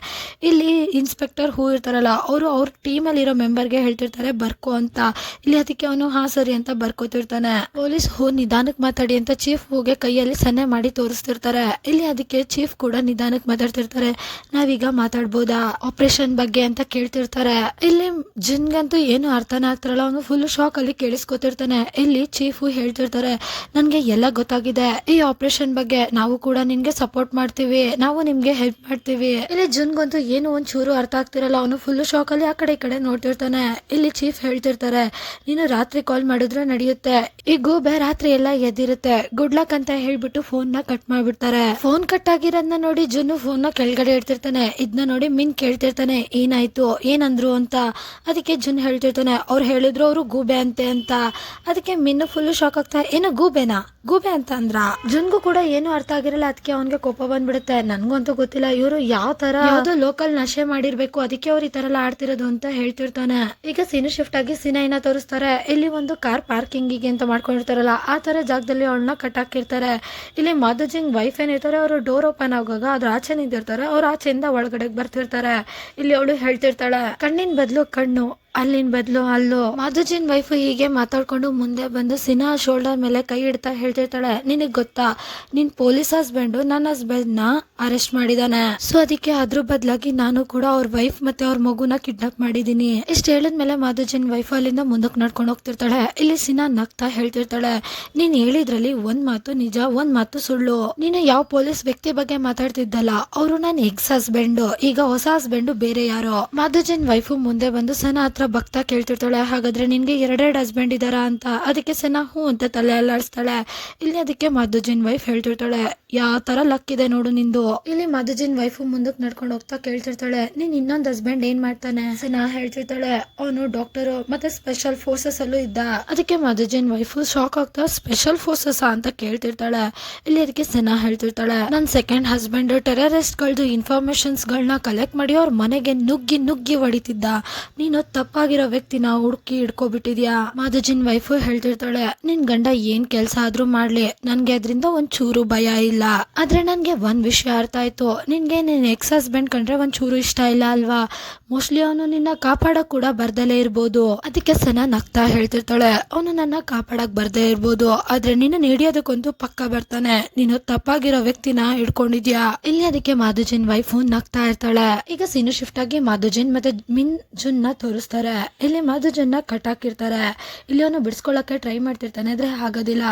[SPEAKER 1] ಇಲ್ಲಿ ಇನ್ಸ್ಪೆಕ್ಟರ್ ಹೂ ಇರ್ತಾರಲ್ಲ, ಅವರು ಅವ್ರ ಟೀಮ್ ಅಲ್ಲಿ ಇರೋ ಮೆಂಬರ್ಗೆ ಹೇಳ್ತಿರ್ತಾರೆ ಬರ್ಕೋ ಅಂತ. ಇಲ್ಲಿ ಅದಕ್ಕೆ ಅವನು ಹಾ ಸರಿ ಅಂತ ಬರ್ಕೋತಿರ್ತಾನೆ. ಪೊಲೀಸ್ ಹೂ ನಿಧಾನಕ್ಕೆ ಮಾತಾಡಿ ಅಂತ ಚೀಫ್ ಹೂಗೆ ಕೈಯಲ್ಲಿ ಸನ್ನೆ ಮಾಡಿ ತೋರಿಸ್ತಿರ್ತಾರೆ. ಇಲ್ಲಿ ಅದಕ್ಕೆ ಚೀಫ್ ಕೂಡ ನಿಧಾನಕ್ಕೆ ಮಾತಾಡ್ತಿರ್ತಾರೆ, ನಾವೀಗ ಮಾತಾಡ್ಬೋದಾ ಆಪರೇಷನ್ ಬಗ್ಗೆ ಅಂತ ಕೇಳ್ತಿರ್ತಾರೆ. ಇಲ್ಲಿ ಜಿನ್ಗಂತೂ ಏನು ಅರ್ಥನ ಆಗ್ತಾರಲ್ಲ, ಅವನು ಫುಲ್ ಶಾಕ್ ಅಲ್ಲಿ ಕೇಳಿಸ್ಕೊತಿರ್ತಾನೆ. ಇಲ್ಲಿ ಚೀಫ್ ಹೇಳ್ತಿರ್ತಾರೆ, ನನ್ಗೆ ಎಲ್ಲ ಗೊತ್ತಾಗಿದೆ ಈ ಆಪರೇಷನ್ ಬಗ್ಗೆ, ನಾವು ಕೂಡ ನಿನ್ಗೆ ಸಪೋರ್ಟ್ ಮಾಡ್ತೀವಿ, ನಾವು ನಿಮ್ಗೆ ಹೆಲ್ಪ್ ಮಾಡ್ತೀವಿ. ಇಲ್ಲಿ ಜುನ್ಗಂತೂ ಏನು ಒಂದ್ ಚೂರು ಅರ್ಥ ಆಗ್ತಿರಲ್ಲ, ಅವನು ಫುಲ್ ಶಾಕ್ ಅಲ್ಲಿ ಆ ಕಡೆ ಈ ಕಡೆ ನೋಡ್ತಿರ್ತಾನೆ. ಇಲ್ಲಿ ಚೀಫ್ ಹೇಳ್ತಿರ್ತಾರೆ, ನೀನು ರಾತ್ರಿ ಕಾಲ್ ಮಾಡಿದ್ರೆ ನಡೆಯುತ್ತೆ, ಈ ಗೂಬೆ ರಾತ್ರಿ ಎಲ್ಲ ಎದ್ದಿರುತ್ತೆ, ಗುಡ್ ಲಕ್ ಅಂತ ಹೇಳ್ಬಿಟ್ಟು ಫೋನ್ ನ ಕಟ್ ಮಾಡ್ಬಿಡ್ತಾರೆ. ಫೋನ್ ಕಟ್ ಆಗಿರೋದನ್ನ ನೋಡಿ ಜುನ್ನು ಫೋನ್ ನ ಕೆಳಗಡೆ ಇಡ್ತಿರ್ತಾನೆ. ಇದನ್ನ ನೋಡಿ ಮಿನ್ ಕೇಳ್ತಿರ್ತಾನೆ, ಏನಾಯ್ತು ಏನಂದ್ರು ಅಂತ. ಅದಕ್ಕೆ ಜುನ್ ಹೇಳ್ತಿರ್ತಾನೆ, ಅವ್ರು ಹೇಳಿದ್ರು ಅವರು ಗೂಬೆ ಅಂತೆ ಅಂತ. ಅದಕ್ಕೆ ಮಿನ್ ಫುಲ್ ಶಾಕ್ ಆಗ್ತಾ, ಏನು ಗೂಬೆ ಅಂತ ಅಂದ್ರ. ಜುನ್ಗೂ ಕೂಡ ಏನು ಅರ್ಥ ಆಗಿರಲ್ಲ. ಅದಕ್ಕೆ ಅವನ್ಗೆ ಕೋಪ ಬಂದ್ಬಿಡುತ್ತೆ, ನನ್ಗಂತೂ ಗೊತ್ತಿಲ್ಲ ಇವರು ಯಾವ ತರ ಯಾವ್ದೋ ಲೋಕಲ್ ನಶೆ ಮಾಡಿರ್ಬೇಕು, ಅದಕ್ಕೆ ಅವ್ರು ಈ ತರ ಎಲ್ಲ ಆಡ್ತಿರೋದು ಅಂತ ಹೇಳ್ತಿರ್ತಾನೆ. ಈಗ ಸೀನ್ ಶಿಫ್ಟ್ ಆಗಿ ಸೀನೈನ ತೋರಿಸ್ತಾರೆ. ಇಲ್ಲಿ ಒಂದು ಕಾರ್ ಪಾರ್ಕಿಂಗಿಗೆ ಅಂತ ಮಾಡ್ಕೊಂಡಿರ್ತಾರಲ್ಲ ಆ ತರ ಜಾಗದಲ್ಲಿ ಅವಳನ್ನ ಕಟ್ಟಾಕಿರ್ತಾರೆ. ಇಲ್ಲಿ ಮಧುಜಿಂಗ್ ವೈಫ್ ಏನಿರ್ತಾರೆ, ಅವರು ಡೋರ್ ಓಪನ್ ಆಗುವಾಗ ಅದ್ರ ಆಚೆ ನಿಂತಿರ್ತಾರೆ, ಅವ್ರ ಆಚೆಯಿಂದ ಒಳಗಡೆ ಬರ್ತಿರ್ತಾರೆ. ಇಲ್ಲಿ ಅವಳು ಹೇಳ್ತಿರ್ತಾಳೆ, ಕಣ್ಣಿನ ಬದಲು ಕಣ್ಣು, ಅಲ್ಲಿನ ಬದಲು ಅಲ್ಲೋ. ಮಾಧುಜಿನ್ ವೈಫ್ ಹೀಗೆ ಮಾತಾಡ್ಕೊಂಡು ಮುಂದೆ ಬಂದು ಸಿನಾ ಶೋಲ್ಡರ್ ಮೇಲೆ ಕೈ ಇಡ್ತಾ ಹೇಳ್ತಿರ್ತಾಳೆ, ನಿನಗ್ ಗೊತ್ತಾ ನಿನ್ ಪೊಲೀಸ್ ಹಸ್ಬೆಂಡ್ ನನ್ನ ಹಸ್ಬೆಂಡ್ ನ ಅರೆಸ್ಟ್ ಮಾಡಿದಾನೆ. ಸೊ ಅದಕ್ಕೆ ಅದ್ರ ಬದಲಾಗಿ ನಾನು ಕೂಡ ಅವ್ರ ವೈಫ್ ಮತ್ತೆ ಅವ್ರ ಮಗುನ ಕಿಡ್ನಾಪ್ ಮಾಡಿದೀನಿ. ಇಷ್ಟ ಹೇಳಿದ್ಮೇಲೆ ಮಾಧುಜಿನ್ ವೈಫ್ ಅಲ್ಲಿಂದ ಮುಂದಕ್ಕೆ ನಡ್ಕೊಂಡು ಹೋಗ್ತಿರ್ತಾಳೆ. ಇಲ್ಲಿ ಸಿನಾ ನಗ್ತಾ ಹೇಳ್ತಿರ್ತಾಳೆ, ನೀನ್ ಹೇಳಿದ್ರಲ್ಲಿ ಒಂದ್ ಮಾತು ನಿಜ, ಒಂದ್ ಮಾತು ಸುಳ್ಳು. ನೀನು ಯಾವ ಪೊಲೀಸ್ ವ್ಯಕ್ತಿ ಬಗ್ಗೆ ಮಾತಾಡ್ತಿದ್ದಲ್ಲ, ಅವರು ನನ್ನ ಎಕ್ಸ್ ಹಸ್ಬೆಂಡ್, ಈಗ ಹೊಸ ಹಸ್ಬೆಂಡ್ ಬೇರೆ ಯಾರೋ. ಮಾಧುಜಿನ್ ವೈಫ್ ಮುಂದೆ ಬಂದು ಸನಾ ಹತ್ರ ಭಕ್ತ ಕೇಳ್ತಿರ್ತಾಳೆ, ಹಾಗಾದ್ರೆ ನಿನ್ಗೆ ಎರಡೆರಡು ಹಸ್ಬೆಂಡ್ ಇದಾರ ಅಂತ. ಅದಕ್ಕೆ ಸನಾ ಹೂ ಅಂತ ತಲೆ ಅಲ್ಲಾಡಿಸ್ತಾಳೆ. ಇಲ್ಲಿ ಅದಕ್ಕೆ ಮಾಧುಜಿನ್ ವೈಫ್ ಹೇಳ್ತಿರ್ತಾಳೆ, ಯಾವ ತರ ಲಕ್ ಇದೆ ನೋಡು ನಿಂದು. ಇಲ್ಲಿ ಮಾಧುಜಿನ್ ವೈಫ್ ಮುಂದಕ್ಕೆ ನಡ್ಕೊಂಡು ಹೋಗ್ತಾ ಕೇಳ್ತಿರ್ತಾಳೆ, ನೀನ್ ಇನ್ನೊಂದ್ ಹಸ್ಬೆಂಡ್ ಏನ್ ಮಾಡ್ತಾನೆ. ಸನಾ ಹೇಳ್ತಿರ್ತಾಳೆ, ಅವನು ಡಾಕ್ಟರ್ ಮತ್ತೆ ಸ್ಪೆಷಲ್ ಫೋರ್ಸಸ್ ಅಲ್ಲೂ ಇದ್ದ. ಅದಕ್ಕೆ ಮಾಧುಜಿನ್ ವೈಫ್ ಶಾಕ್ ಆಗ್ತಾ ಸ್ಪೆಷಲ್ ಫೋರ್ಸಸ್ ಅಂತ ಕೇಳ್ತಿರ್ತಾಳೆ. ಇಲ್ಲಿ ಅದಕ್ಕೆ ಸನಾ ಹೇಳ್ತಿರ್ತಾಳೆ, ನನ್ ಸೆಕೆಂಡ್ ಹಸ್ಬೆಂಡ್ ಟೆರರಿಸ್ಟ್ ಗಳದ್ದು ಇನ್ಫಾರ್ಮೇಶನ್ಸ್ ಗಳನ್ನ ಕಲೆಕ್ಟ್ ಮಾಡಿ ಅವ್ರ ಮನೆಗೆ ನುಗ್ಗಿ ನುಗ್ಗಿ ಹೊಡಿತಿದ್ದ. ನೀನು ತಪ್ಪಾಗಿರೋ ವ್ಯಕ್ತಿನ ಹುಡುಕಿ ಹಿಡ್ಕೊಬಿಟ್ಟಿದ್ಯಾ. ಮಾಧುಜಿನ್ ವೈಫ್ ಹೇಳ್ತಿರ್ತಾಳೆ, ನಿನ್ ಗಂಡ ಏನ್ ಕೆಲ್ಸ ಆದ್ರೂ ಮಾಡ್ಲಿ, ನನ್ಗೆ ಅದ್ರಿಂದ ಒಂದ್ ಚೂರು ಭಯ ಇಲ್ಲ. ಆದ್ರೆ ನನ್ಗೆ ಒಂದ್ ವಿಷಯ ಅರ್ಥ ಆಯ್ತು, ನಿನ್ಗೆ ನಿನ್ ಎಕ್ಸ್ ಹಸ್ಬೆಂಡ್ ಕಂಡ್ರೆ ಒಂದ್ ಚೂರು ಇಷ್ಟ ಇಲ್ಲ ಅಲ್ವಾ. ಮೋಸ್ಟ್ಲಿ ಅವನು ನಿನ್ನ ಕಾಪಾಡಕ್ ಕೂಡ ಬರ್ದಲೇ ಇರ್ಬೋದು. ಅದಕ್ಕೆ ಸನಾ ನಗ್ತಾ ಹೇಳ್ತಿರ್ತಾಳೆ, ಅವನು ನನ್ನ ಕಾಪಾಡಕ್ ಬರ್ದೇ ಇರ್ಬೋದು, ಆದ್ರೆ ನಿನ್ನ ಹಿಡಿಯೋದಕ್ಕಂತೂ ಪಕ್ಕ ಬರ್ತಾನೆ. ನೀನು ತಪ್ಪಾಗಿರೋ ವ್ಯಕ್ತಿನ ಹಿಡ್ಕೊಂಡಿದ್ಯಾ. ಇಲ್ಲಿ ಅದಕ್ಕೆ ಮಾಧುಜಿನ್ ವೈಫ್ ನಗ್ತಾ ಇರ್ತಾಳೆ. ಈಗ ಸೀನು ಶಿಫ್ಟ್ ಆಗಿ ಮಾಧುಜಿನ್ ಮತ್ತೆ ಮಿನ್ ಜುನ್ ನ ತೋರಿಸ್ತಾರೆ. ಇಲ್ಲಿ ಮಾಧುಜಿನ್ ನ ಕಟ್ಟಾಕಿರ್ತಾರೆ. ಇಲ್ಲಿ ಅವನು ಬಿಡಿಸ್ಕೊಳಕ್ಕೆ ಟ್ರೈ ಮಾಡ್ತಿರ್ತಾನೆ, ಆದ್ರೆ ಆಗೋದಿಲ್ಲ.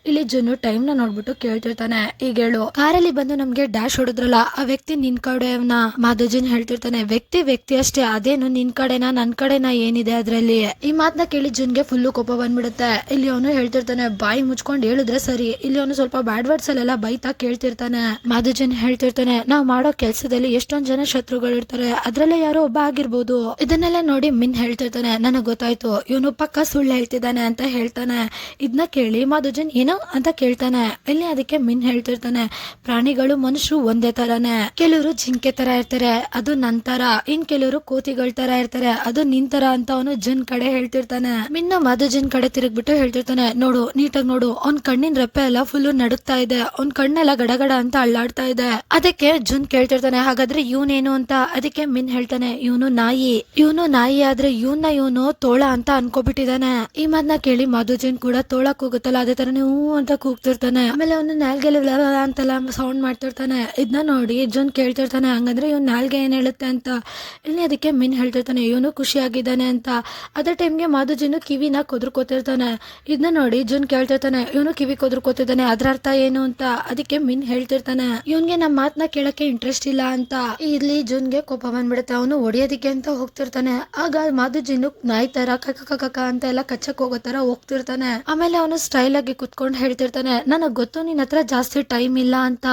[SPEAKER 1] ಇಲ್ಲಿ ಜುನ್ನು ಟೈಮ್ ನ ನೋಡ್ಬಿಟ್ಟು ಕೇಳ್ತಿರ್ತಾನೆ, ಈಗ ಹೇಳು, ಕಾರಲ್ಲಿ ಬಂದು ನಮ್ಗೆ ಡ್ಯಾಶ್ ಹೊಡೆದ್ರಲ್ಲ ಆ ವ್ಯಕ್ತಿ ನಿನ್ ಕಡೆಯವನ. ಮಾಧುಜಿನ್ ಹೇಳ್ತಿರ್ತಾನೆ, ವ್ಯಕ್ತಿ ಅಷ್ಟೇ, ಅದೇನು ನಿನ್ ಕಡೆನಾ ನನ್ ಕಡೆನಾ ಏನಿದೆ ಅದ್ರಲ್ಲಿ. ಈ ಮಾತನ್ನ ಕೇಳಿ ಜುನ್ಗೆ ಫುಲ್ಲು ಕೋಪ ಬಂದ್ಬಿಡುತ್ತೆ. ಇಲ್ಲಿ ಅವನು ಹೇಳ್ತಿರ್ತಾನೆ, ಬಾಯಿ ಮುಚ್ಕೊಂಡು ಹೇಳಿದ್ರೆ ಸರಿ. ಇಲ್ಲಿ ಅವನು ಸ್ವಲ್ಪ ಬ್ಯಾಡ್ ವರ್ಡ್ಸ್ ಅಲ್ಲೆಲ್ಲ ಬೈತಾ ಕೇಳ್ತಿರ್ತಾನೆ. ಮಾಧುಜಿನ್ ಹೇಳ್ತಿರ್ತಾನೆ, ನಾವ್ ಮಾಡೋ ಕೆಲ್ಸದಲ್ಲಿ ಎಷ್ಟೊಂದ್ ಜನ ಶತ್ರುಗಳಿರ್ತಾರೆ, ಅದ್ರಲ್ಲೇ ಯಾರೋ ಒಬ್ಬ ಆಗಿರ್ಬೋದು. ಇದನ್ನೆಲ್ಲ ನೋಡಿ ಮಿನ್ ಹೇಳ್ತಿರ್ತಾನೆ, ನನಗ್ ಗೊತ್ತಾಯ್ತು ಇವನು ಪಕ್ಕ ಸುಳ್ಳು ಹೇಳ್ತಿದ್ದಾನೆ ಅಂತ ಹೇಳ್ತಾನೆ. ಇದನ್ನ ಕೇಳಿ ಮಾಧುಜಿನ್ ಏನೋ ಅಂತ ಕೇಳ್ತಾನೆ. ಇಲ್ಲಿ ಅದಕ್ಕೆ ಮಿನ್ ಹೇಳ್ತಿರ್ತಾನೆ, ಪ್ರಾಣಿಗಳು ಮನುಷ್ಯರು ಒಂದೇ ತರಾನೇ. ಕೆಲವರು ಜಿಂಕೆ ತರ ಇರ್ತಾರೆ, ಅದು ನನ್ ತರ. ಇನ್ ಕೆಲವರು ಕೋತಿಗಳ ತರ ಇರ್ತಾರೆ, ಅದು ನಿನ್ ತರ ಅಂತ ಅವನು ಜುನ್ ಕಡೆ ಹೇಳ್ತಿರ್ತಾನೆ. ಮಿನ್ನ ಮಾಧುಜಿನ್ ಕಡೆ ತಿರುಗ್ಬಿಟ್ಟು ಹೇಳ್ತಿರ್ತಾನೆ, ನೋಡು ನೀಟಾಗಿ ನೋಡು, ಅವ್ನ್ ಕಣ್ಣಿನ ರೆಪ್ಪೆ ಎಲ್ಲ ಫುಲ್ ನಡುಕ್ತಾ ಇದೆ, ಅವ್ನ್ ಕಣ್ಣೆಲ್ಲ ಗಡಗಡ ಅಂತ ಅಳ್ಳಾಡ್ತಾ ಇದೆ. ಅದಕ್ಕೆ ಜುನ್ ಕೇಳ್ತಿರ್ತಾನೆ, ಹಾಗಾದ್ರೆ ಇವನೇನು ಅಂತ. ಅದಕ್ಕೆ ಮಿನ್ ಹೇಳ್ತಾನೆ, ಇವನು ನಾಯಿ ಆದ್ರೆ ಇವನು ತೋಳ ಅಂತ ಅನ್ಕೋಬಿಟ್ಟಿದಾನೆ. ಈ ಮಾತನ್ನ ಕೇಳಿ ಮಾಧುಜಿನ್ ಕೂಡ ತೋಳಕ್ ಹೋಗುತ್ತಲ್ಲ ಅದೇ ತರ ಹೂ ಅಂತ ಕೂಗ್ತಿರ್ತಾನೆ. ಆಮೇಲೆ ಅವನು ನಾಲ್ಗೆಲ್ಲ ಅಂತೆಲ್ಲ ಸೌಂಡ್ ಮಾಡ್ತಿರ್ತಾನೆ. ಇದನ್ನ ನೋಡಿ ಜುನ್ ಕೇಳ್ತಿರ್ತಾನೆ, ಹಂಗಂದ್ರೆ ಇವ್ನ ನಾಲ್ಗೆ ಏನ್ ಹೇಳುತ್ತೆ ಅಂತ. ಇಲ್ಲಿ ಅದಕ್ಕೆ ಮಿನ್ ಹೇಳ್ತಿರ್ತಾನೆ, ಇವನು ಖುಷಿಯಾಗಿದ್ದಾನೆ ಅಂತ. ಅದೇ ಟೈಮ್ಗೆ ಮಾಧುಜಿನ್ ಕಿವಿನ ಕೊದ್ರಕೋತಿರ್ತಾನೆ. ಇದನ್ನ ನೋಡಿ ಜುನ್ ಕೇಳ್ತಿರ್ತಾನೆ, ಇವನು ಕಿವಿ ಕೊದ್ರಕೋತಿದ್ದಾನೆ, ಅದ್ರ ಅರ್ಥ ಏನು ಅಂತ. ಅದಕ್ಕೆ ಮಿನ್ ಹೇಳ್ತಿರ್ತಾನೆ, ಇವನ್ಗೆ ನಮ್ಮ ಮಾತನ್ನ ಕೇಳಕ್ಕೆ ಇಂಟ್ರೆಸ್ಟ್ ಇಲ್ಲ ಅಂತ. ಇಲ್ಲಿ ಜುನ್ಗೆ ಕೋಪ ಬಂದ್ಬಿಡುತ್ತೆ. ಅವನು ಹೊಡಿಯೋದಿಕ್ಕೆ ಅಂತ ಹೋಗ್ತಿರ್ತಾನೆ. ಆಗ ಮಾಧುಜಿನ್ ನಾಯಿ ತರ ಕಕ್ಕ ಅಂತ ಎಲ್ಲ ಕಚ್ಚಕ್ ಹೋಗೋ ತರ ಹೋಗ್ತಿರ್ತಾನೆ. ಆಮೇಲೆ ಅವನು ಸ್ಟೈಲ್ ಆಗಿ ಕುತ್ಕೊಂಡು ಹೇಳ್ತಿರ್ತಾನೆ, ನನಗ್ ಗೊತ್ತು ನಿನ್ನ ಹತ್ರ ಜಾಸ್ತಿ ಟೈಮ್ ಇಲ್ಲ ಅಂತ.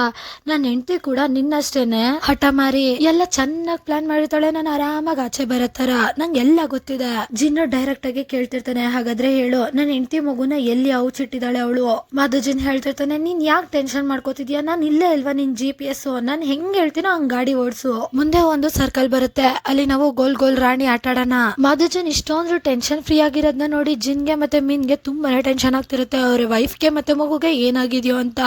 [SPEAKER 1] ನನ್ನ ಹೆಂಡತಿ ಕೂಡ ನಿನ್ನಷ್ಟೇನೆ ಹಠ ಮಾರಿ ಎಲ್ಲ ಚೆನ್ನಾಗಿ ಪ್ಲಾನ್ ಮಾಡಿರ್ತಾಳೆ, ನಾನು ಆರಾಮಾಗಿ ಆಚೆ ಬರತ್ತಾರ, ನಂಗೆ ಎಲ್ಲ ಗೊತ್ತಿದೆ. ಜಿನ್ನು ಡೈರೆಕ್ಟ್ ಆಗಿ ಕೇಳ್ತಿರ್ತಾನೆ, ಹಾಗಾದ್ರೆ ಹೇಳು, ನನ್ನ ಹೆಂಡತಿ ಮಗುನ ಎಲ್ಲಿ ಔಚಿಟ್ಟಿದ್ದಾಳೆ ಅವಳು. ಮಾಧುಜಿನ್ ಹೇಳ್ತಿರ್ತಾನೆ, ನೀನ್ ಯಾಕೆ ಟೆನ್ಷನ್ ಮಾಡ್ಕೋತಿದ್ಯಾ, ನಾನ್ ಇಲ್ಲೇ ಇಲ್ವಾ ನಿನ್ GPS, ನಾನ್ ಹೆಂಗ್ ಹೇಳ್ತೀನೋ ಹಂಗ್ ಗಾಡಿ ಓಡಿಸು. ಮುಂದೆ ಒಂದು ಸರ್ಕಲ್ ಬರುತ್ತೆ, ಅಲ್ಲಿ ನಾವು ಗೋಲ್ ರಾಣಿ ಆಟಾಡೋಣ. ಮಾಧುಜಿನ್ ಇಷ್ಟೊಂದು ಟೆನ್ಷನ್ ಫ್ರೀ ಆಗಿರೋದನ್ನ ನೋಡಿ ಜಿನ್ಗೆ ಮತ್ತೆ ಮಿನ್ಗೆ ತುಂಬಾನೇ ಟೆನ್ಷನ್ ಆಗ್ತಿರುತ್ತೆ, ಅವ್ರ ವೈಫ್ಗೆ ಮತ್ತೆ ಮಗುಗೆ ಏನಾಗಿದೆಯೋ ಅಂತ.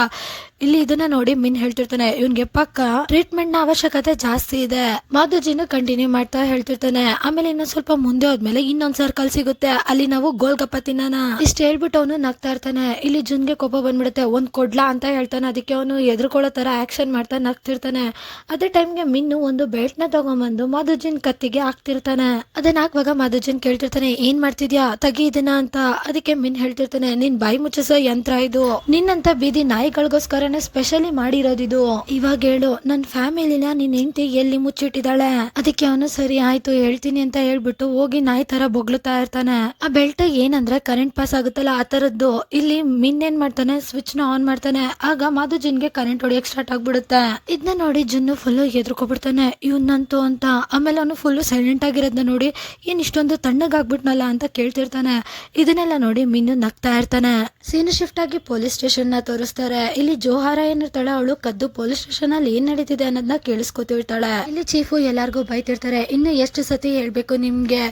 [SPEAKER 1] ಇಲ್ಲಿ ಇದನ್ನ ನೋಡಿ ಮಿನ್ ಹೇಳ್ತಿರ್ತಾನೆ, ಇವನ್ಗೆ ಪಕ್ಕ ಟ್ರೀಟ್ಮೆಂಟ್ ನ ಅವಶ್ಯಕತೆ ಜಾಸ್ತಿ ಇದೆ. ಮಾಧುಜಿನ್ ಕಂಟಿನ್ಯೂ ಮಾಡ್ತಾ ಹೇಳ್ತಿರ್ತಾನೆ. ಆಮೇಲೆ ಇನ್ನೊಂದ್ ಸ್ವಲ್ಪ ಮುಂದೆ ಹೋದ್ಮೇಲೆ ಇನ್ನೊಂದ್ ಸರ್ಕಲ್ ಸಿಗುತ್ತೆ, ಅಲ್ಲಿ ನಾವು ಗೋಲ್ಗಪ್ಪ ತಿನ್ನೋಣ. ಇಷ್ಟ ಹೇಳ್ಬಿಟ್ಟು ಅವನು ನಗ್ತಾ ಇರ್ತಾನೆ. ಇಲ್ಲಿ ಜುನ್ಗೆ ಕೋಪ ಬಂದ್ಬಿಡುತ್ತೆ, ಒಂದ್ ಕೊಡ್ಲಾ ಅಂತ ಹೇಳ್ತಾನೆ. ಅದಕ್ಕೆ ಅವನು ಎದುರ್ಕೊಳ್ಳೋ ತರ ಆಕ್ಷನ್ ಮಾಡ್ತಾ ನಗ್ತಿರ್ತಾನೆ. ಅದೇ ಟೈಮ್ಗೆ ಮಿನ್ನು ಒಂದು ಬೆಲ್ಟ್ ನ ತಗೊಂಡ್ಬಂದು ಮಾಧುಜಿನ್ ಕತ್ತಿಗೆ ಹಾಕ್ತಿರ್ತಾನೆ. ಅದನ್ನ ಹಾಕುವಾಗ ಮಾಧುಜಿನ್ ಕೇಳ್ತಿರ್ತಾನೆ, ಏನ್ ಮಾಡ್ತಿದ್ಯಾ, ತೆಗಿ ಇದನ್ನ ಅಂತ. ಅದಕ್ಕೆ ಮಿನ್ ಹೇಳ್ತಿರ್ತಾನೆ, ನಿನ್ ಬಾಯಿ ಮುಚ್ಚಿಸೋ ಯಂತ್ರ ಇದು, ನಿನ್ನಂತ ಬೀದಿ ನಾಯಿಗಳಿಗೋಸ್ಕರ ಸ್ಪೆಷಲಿ ಮಾಡಿರೋದಿದು. ಇವಾಗ ಹೇಳು, ನನ್ ಫ್ಯಾಮಿಲಿನ ನಿನ್ ಹೆಂಡತಿ ಎಲ್ಲಿ ಮುಚ್ಚಿಟ್ಟಿದ್ದಾಳೆ. ಅದಕ್ಕೆ ಅವನು ಸರಿ ಆಯ್ತು ಹೇಳ್ತೀನಿ ಅಂತ ಹೇಳ್ಬಿಟ್ಟು ಹೋಗಿ ನಾಯಿ ತರ ಬೊಗ್ಳುತ್ತಾ ಇರ್ತಾನೆ. ಆ ಬೆಲ್ಟ್ ಏನಂದ್ರೆ ಕರೆಂಟ್ ಪಾಸ್ ಆಗುತ್ತಲ್ಲ ಆ ತರದ್ದು. ಇಲ್ಲಿ ಮಿನ್ ಏನ್ ಮಾಡ್ತಾನೆ, ಸ್ವಿಚ್ ನ ಆನ್ ಮಾಡ್ತಾನೆ. ಆಗ ಮಾಧುಜಿನ್ಗೆ ಕರೆಂಟ್ ಹೊಡಿಯಕ್ ಸ್ಟಾರ್ಟ್ ಆಗ್ಬಿಡುತ್ತೆ. ಇದನ್ನ ನೋಡಿ ಜುನ್ನು ಫುಲ್ ಎದ್ರುಕೊಬಿಡ್ತಾನೆ, ಇವನ್ನಂತೂ ಅಂತ. ಆಮೇಲೆ ಅವನು ಫುಲ್ ಸೈಲೆಂಟ್ ಆಗಿರೋದನ್ನ ನೋಡಿ ಏನ್ ಇಷ್ಟೊಂದು ತಣ್ಣಗಾಗ್ಬಿಟ್ನಲ್ಲ ಅಂತ ಕೇಳ್ತಿರ್ತಾನೆ. ಇದನ್ನೆಲ್ಲ ನೋಡಿ ಮಿನ್ನು ನಗ್ತಾ ಇರ್ತಾನೆ. ಸೀನ್ ಶಿಫ್ಟ್ ಆಗಿ ಪೊಲೀಸ್ ಸ್ಟೇಷನ್ ನ ತೋರಿಸ್ತಾರೆ. ಇಲ್ಲಿ ಜೋಹಾರ ಏನಿರ್ತಾಳೆ ಅವಳು ಕದ್ದು ಪೊಲೀಸ್ ಸ್ಟೇಷನ್ ಅಲ್ಲಿ ಏನ್ ನಡೀತಿದೆ ಅನ್ನೋದನ್ನ ಕೇಳಿಸ್ಕೊತಿರ್ತಾಳೆ. ಇಲ್ಲಿ ಚೀಫು ಎಲ್ಲಾರ್ಗು ಬೈತಿರ್ತಾರೆ, ಇನ್ನು ಎಷ್ಟು ಸತಿ ಹೇಳ್ಬೇಕು ನಿಮ್ಗೆ,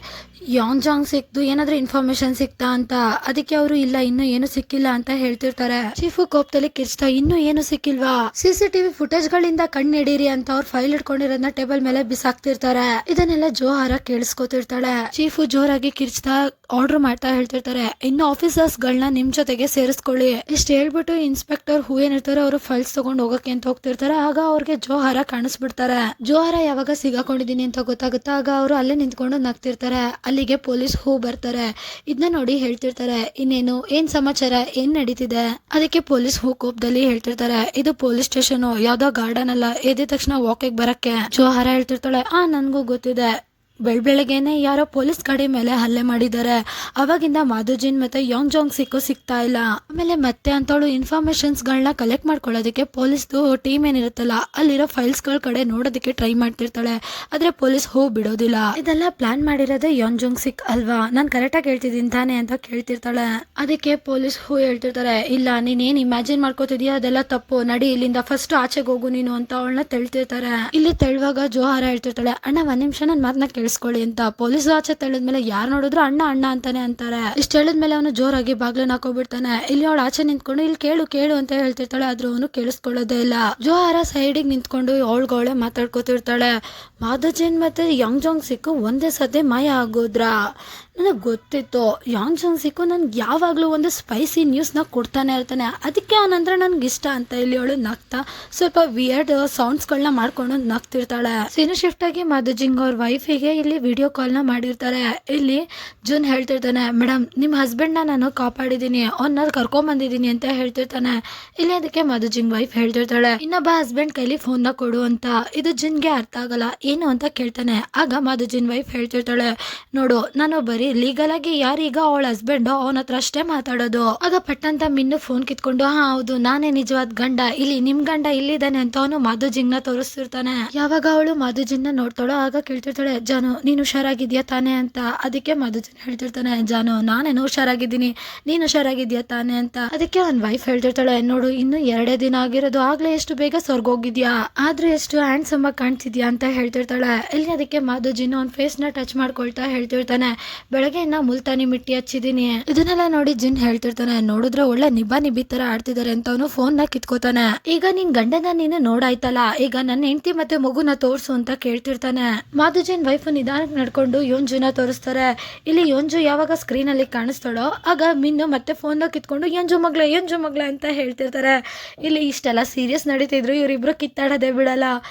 [SPEAKER 1] ಯಾನ್ ಜಾಂಗ್ ಸಿಕ್ತು ಏನಾದ್ರೂ ಇನ್ಫಾರ್ಮೇಶನ್ ಸಿಕ್ತಾ ಅಂತ. ಅದಕ್ಕೆ ಅವರು ಇಲ್ಲ ಇನ್ನು ಏನು ಸಿಕ್ಕಿಲ್ಲ ಅಂತ ಹೇಳ್ತಿರ್ತಾರೆ. ಚೀಫು ಕೋಪದಲ್ಲಿ ಕಿರ್ಚ್ತಾ, ಇನ್ನು ಏನು ಸಿಕ್ಕಿಲ್ವಾ, CCTV ಫುಟೇಜ್ ಗಳಿಂದ ಕಣ್ಣು ಹಿಡೀರಿ ಅಂತ ಅವ್ರ ಫೈಲ್ ಇಟ್ಕೊಂಡಿರೋದನ್ನ ಟೇಬಲ್ ಮೇಲೆ ಬಿಸಾಕ್ತಿರ್ತಾರೆ. ಇದನ್ನೆಲ್ಲ ಜೋಹಾರ ಕೇಳಿಸ್ಕೊತಿರ್ತಾಳೆ. ಹೇಳ್ತಿರ್ತಾಳೆ. ಚೀಫ್ ಜೋರಾಗಿ ಕಿರ್ಚ್ತಾ ಆರ್ಡರ್ ಮಾಡ್ತಾ ಹೇಳ್ತಿರ್ತಾರೆ, ಇನ್ನು ಆಫೀಸರ್ಸ್ ಗಳನ್ನ ನಿಮ್ ಜೊತೆಗೆ ಸೇರಿಸ್ಕೊಳ್ಳಿ. ಇಷ್ಟ ಹೇಳ್ಬಿಟ್ಟು ಇನ್ಸ್ಪೆಕ್ಟರ್ ಹೂ ಏನಿರ್ತಾರೆ ಅವರು ಫೈಲ್ಸ್ ತಗೊಂಡ್ ಹೋಗಕ್ಕೆ ಅಂತ ಹೋಗ್ತಿರ್ತಾರೆ. ಆಗ ಅವ್ರಿಗೆ ಜೋಹಾರ ಕಾಣಿಸ್ಬಿಡ್ತಾರೆ. ಜೋಹಾರ ಯಾವಾಗ ಸಿಗಾಕೊಂಡಿದೀನಿ ಅಂತ ಗೊತ್ತಾಗುತ್ತಾ ಆಗ ಅವರು ಅಲ್ಲೇ ನಿಂತ್ಕೊಂಡು ನಗ್ತಿರ್ತಾರೆ. ಅಲ್ಲಿಗೆ ಪೊಲೀಸ್ ಹೂ ಬರ್ತಾರೆ. ಇದನ್ನ ನೋಡಿ ಹೇಳ್ತಿರ್ತಾರೆ, ಇನ್ನೇನು ಏನ್ ಸಮಾಚಾರ, ಏನ್ ನಡೀತಿದೆ. ಅದಕ್ಕೆ ಪೊಲೀಸ್ ಹೂ ಕೋಪದಲ್ಲಿ ಹೇಳ್ತಿರ್ತಾರೆ, ಇದು ಪೊಲೀಸ್ ಸ್ಟೇಷನ್, ಯಾವ್ದೋ ಗಾರ್ಡನ್ ಅಲ್ಲ, ಎದ್ದ ತಕ್ಷಣ ವಾಕಿಗೆ ಬರಕ್ಕೆ. ಜೋಹಾರ ಹೇಳ್ತಿರ್ತಾಳೆ, ನನ್ಗೂ ಗೊತ್ತಿದೆ, ಬೆಳಗ್ಗೆನೆ ಯಾರೋ ಪೊಲೀಸ್ ಗಾಡಿ ಮೇಲೆ ಹಲ್ಲೆ ಮಾಡಿದ್ದಾರೆ. ಅವಾಗಿಂದ ಮಾಧುಜಿನ್ ಮತ್ತೆ ಯೋಂಗ್ ಜಾಂಗ್ ಸಿಗ್ತಾ ಇಲ್ಲ. ಆಮೇಲೆ ಮತ್ತೆ ಅಂತವಳು ಇನ್ಫಾರ್ಮೇಶನ್ಸ್ ಗಳನ್ನ ಕಲೆಕ್ಟ್ ಮಾಡ್ಕೊಳ್ಳೋದಕ್ಕೆ ಪೊಲೀಸ್ದು ಟೀಮ್ ಏನಿರುತ್ತಲ್ಲ ಅಲ್ಲಿರೋ ಫೈಲ್ಸ್ ಗಳ ಕಡೆ ನೋಡೋದಕ್ಕೆ ಟ್ರೈ ಮಾಡ್ತಿರ್ತಾಳೆ. ಆದ್ರೆ ಪೊಲೀಸ್ ಬಿಡೋದಿಲ್ಲ. ಇದೆಲ್ಲ ಪ್ಲಾನ್ ಮಾಡಿರೋದೇ ಯೋಂಗ್ ಜಾಂಗ್ ಸಿಕ್ ಅಲ್ವಾ, ನಾನ್ ಕರೆಕ್ಟ್ ಆಗಿ ಹೇಳ್ತಿದ್ದೀನಿ ತಾನೆ ಅಂತ ಕೇಳ್ತಿರ್ತಾಳೆ. ಅದಕ್ಕೆ ಪೊಲೀಸ್ ಹೇಳ್ತಿರ್ತಾರೆ, ಇಲ್ಲ ನೀನೇನ್ ಇಮ್ಯಾಜಿನ್ ಮಾಡ್ಕೋತಿದ್ಯಾ ಅದೆಲ್ಲ ತಪ್ಪು, ನಡಿ ಇಲ್ಲಿಂದ ಫಸ್ಟ್ ಆಚೆಗೆ ಹೋಗು ನೀನು ಅಂತ ಅವಳನ್ನ ತೆಳ್ತಿರ್ತಾರೆ. ಇಲ್ಲಿ ತೆಳುವಾಗ ಜೋಹಾರ ಹೇಳ್ತಿರ್ತಾಳೆ, ಅಣ್ಣ ಒಂದ್ ನಿಮಿಷ ನನ್ ಮಾತನ್ನ ಕೇಳಿಸ್ಕೊಳ್ಳಿ ಅಂತ. ಪೊಲೀಸ್ ಆಚೆ ತೆಳೆದ್ಮೇಲೆ ಯಾರು ನೋಡಿದ್ರು ಅಣ್ಣ ಅಣ್ಣ ಅಂತಾನೆ ಅಂತಾರೆ. ಇಷ್ಟ ಹೇಳಿದ್ಮೇಲೆ ಅವನು ಜೋರಾಗಿ ಬಾಗ್ಲನ್ನ ಹಾಕೋಬಿಡ್ತಾನೆ. ಇಲ್ಲಿ ಅವಳು ಆಚೆ ನಿಂತ್ಕೊಂಡು ಇಲ್ಲಿ ಕೇಳು ಕೇಳು ಅಂತ ಹೇಳ್ತಿರ್ತಾಳೆ. ಆದ್ರೂ ಅವನು ಕೇಳಿಸ್ಕೊಳ್ಳೋದೇ ಇಲ್ಲ. ಜೋಹಾರ ಸೈಡಿಗೆ ನಿಂತ್ಕೊಂಡು ಅವಳುಗಳೇ ಮಾತಾಡ್ಕೋತಿರ್ತಾಳೆ. ಮಾಧುಜಿನ್ ಮತ್ತೆ ಯೋಂಗ್ ಜಾಂಗ್ ಸಿಕ್ಕು ಒಂದೇ ಸದ್ದೆ ಮಾಯ ಆಗೋದ್ರ. ನನಗೆ ಗೊತ್ತಿತ್ತು ಯೋಂಗ್ ಜಾಂಗ್ ಸಿಕ್ಕು ನನ್ಗೆ ಯಾವಾಗ್ಲೂ ಒಂದು ಸ್ಪೈಸಿ ನ್ಯೂಸ್ನ ಕೊಡ್ತಾನೆ ಇರ್ತಾನೆ, ಅದಕ್ಕೆ ಅವನಂದ್ರೆ ನನ್ಗೆ ಇಷ್ಟ ಅಂತ ಇಲ್ಲಿ ಅವಳು ನಗ್ತಾ ಸ್ವಲ್ಪ ವಿಯರ್ಡ್ ಸೌಂಡ್ಸ್ಗಳನ್ನ ಮಾಡ್ಕೊಂಡು ನಗ್ತಿರ್ತಾಳೆ. ಸೀನು ಶಿಫ್ಟ್ ಆಗಿ ಮಾಧುಜಿಂಗ್ ಅವ್ರ ವೈಫಿಗೆ ಇಲ್ಲಿ ವಿಡಿಯೋ ಕಾಲ್ನ ಮಾಡಿರ್ತಾರೆ. ಇಲ್ಲಿ ಜುನ್ ಹೇಳ್ತಿರ್ತಾನೆ, ಮೇಡಮ್ ನಿಮ್ಮ ಹಸ್ಬೆಂಡ್ನ ನಾನು ಕಾಪಾಡಿದ್ದೀನಿ, ಅವನ್ನ ಕರ್ಕೊಂಬಂದಿದ್ದೀನಿ ಅಂತ ಹೇಳ್ತಿರ್ತಾನೆ. ಇಲ್ಲಿ ಅದಕ್ಕೆ ಮಾಧುಜಿಂಗ್ ವೈಫ್ ಹೇಳ್ತಿರ್ತಾಳೆ, ಇನ್ನೊಬ್ಬ ಹಸ್ಬೆಂಡ್ ಕೈಲಿ ಫೋನ್ನ ಕೊಡು ಅಂತ. ಇದು ಜುನ್ಗೆ ಅರ್ಥ ಆಗಲ್ಲ, ಏನು ಅಂತ ಕೇಳ್ತಾನೆ. ಆಗ ಮಾಧುಜಿನ್ ವೈಫ್ ಹೇಳ್ತಿರ್ತಾಳೆ, ನೋಡು ನಾನು ಬರೀ ಲೀಗಲ್ ಆಗಿ ಯಾರೀಗ ಅವಳ ಹಸ್ಬೆಂಡ್ ಅವನ ಹತ್ರ ಅಷ್ಟೇ ಮಾತಾಡೋದು. ಆಗ ಪಟ್ಟಂತ ಮಿನ್ನು ಫೋನ್ ಕಿತ್ಕೊಂಡು, ಹೌದು ನಾನೇ ನಿಜವಾದ ಗಂಡ, ಇಲ್ಲಿ ನಿಮ್ ಗಂಡ ಇಲ್ಲಿದ್ದಾನೆ ಅಂತ ಅವನು ಮಾಧುಜಿಂಗ್ ನ ತೋರಿಸ್ತಿರ್ತಾನೆ. ಯಾವಾಗ ಅವಳು ಮಾಧುಜಿನ್ ನ ನೋಡ್ತಾಳೋ ಆಗ ಕೇಳ್ತಿರ್ತಾಳೆ, ಜಾನು ನೀನ್ ಹುಷಾರಾಗಿದ್ಯಾ ತಾನೆ ಅಂತ. ಅದಕ್ಕೆ ಮಾಧುಜಿನ್ ಹೇಳ್ತಿರ್ತಾನೆ, ಜಾನು ನಾನೇನು ಹುಷಾರಾಗಿದ್ದೀನಿ, ನೀನ್ ಹುಷಾರಾಗಿದ್ಯಾ ತಾನೆ ಅಂತ. ಅದಕ್ಕೆ ಅವನ್ ವೈಫ್ ಹೇಳ್ತಿರ್ತಾಳೆ, ನೋಡು ಇನ್ನು 2 ದಿನ ಆಗಿರೋದು, ಆಗ್ಲೇ ಎಷ್ಟು ಬೇಗ ಸ್ವರ್ಗೋಗಿದ್ಯಾ, ಆದ್ರೆ ಎಷ್ಟು ಹ್ಯಾಂಡ್ಸಮ್ ಆಗಿ ಕಾಣ್ತಿದ್ಯಾ ಅಂತ ಹೇಳ್ತಿರ್ತಾಳೆ. ಇಲ್ಲಿ ಅದಕ್ಕೆ ಮಾಧುಜಿನ್ ಅವ್ನ ಫೇಸ್ ನ ಟಚ್ ಮಾಡ್ಕೊಳ್ತಾ ಹೇಳ್ತಿರ್ತಾನೆ, ಬೆಳಗ್ಗೆ ಇನ್ನ ಮುಲ್ತಾನಿ ಮಿಟ್ಟಿ ಹಚ್ಚಿದೀನಿ. ಇದನ್ನೆಲ್ಲ ನೋಡಿ ಜಿನ್ ಹೇಳ್ತಿರ್ತಾನೆ, ನೋಡಿದ್ರೆ ಒಳ್ಳೆ ನಿಬ್ಬಿ ತರ ಆಡ್ತಿದ್ದಾರೆ ಅಂತ ಅವನು ಫೋನ್ ನ ಕಿತ್ಕೋತಾನೆ. ಈಗ ನಿನ್ ಗಂಡನ ನೀನು ನೋಡಾಯ್ತಲ್ಲ, ಈಗ ನನ್ನ ಹೆಂಡತಿ ಮತ್ತೆ ಮಗುನ ತೋರ್ಸು ಅಂತ ಕೇಳ್ತಿರ್ತಾನೆ. ಮಾಧುಜಿನ್ ವೈಫ್ ನಿಧಾನಕ್ಕೆ ನಡ್ಕೊಂಡು ಯೋಂಜುನ ತೋರಿಸ್ತಾರೆ. ಇಲ್ಲಿ ಯೋಂಜು ಯಾವಾಗ ಸ್ಕ್ರೀನ್ ಅಲ್ಲಿ ಕಾಣಿಸ್ತಾಳೋ ಆಗ ಮಿನ್ನು ಮತ್ತೆ ಫೋನ್ ನ ಕಿತ್ಕೊಂಡು ಯೋಂಜು ಮಗ್ಳೆ ಅಂತ ಹೇಳ್ತಿರ್ತಾರೆ. ಇಲ್ಲಿ ಇಷ್ಟೆಲ್ಲ ಸೀರಿಯಸ್ ನಡೀತಿದ್ರು, ಇವರಿಬ್ರು ಕಿತ್ತಾಡೋದೇ ಬಿಡಲ್ಲ.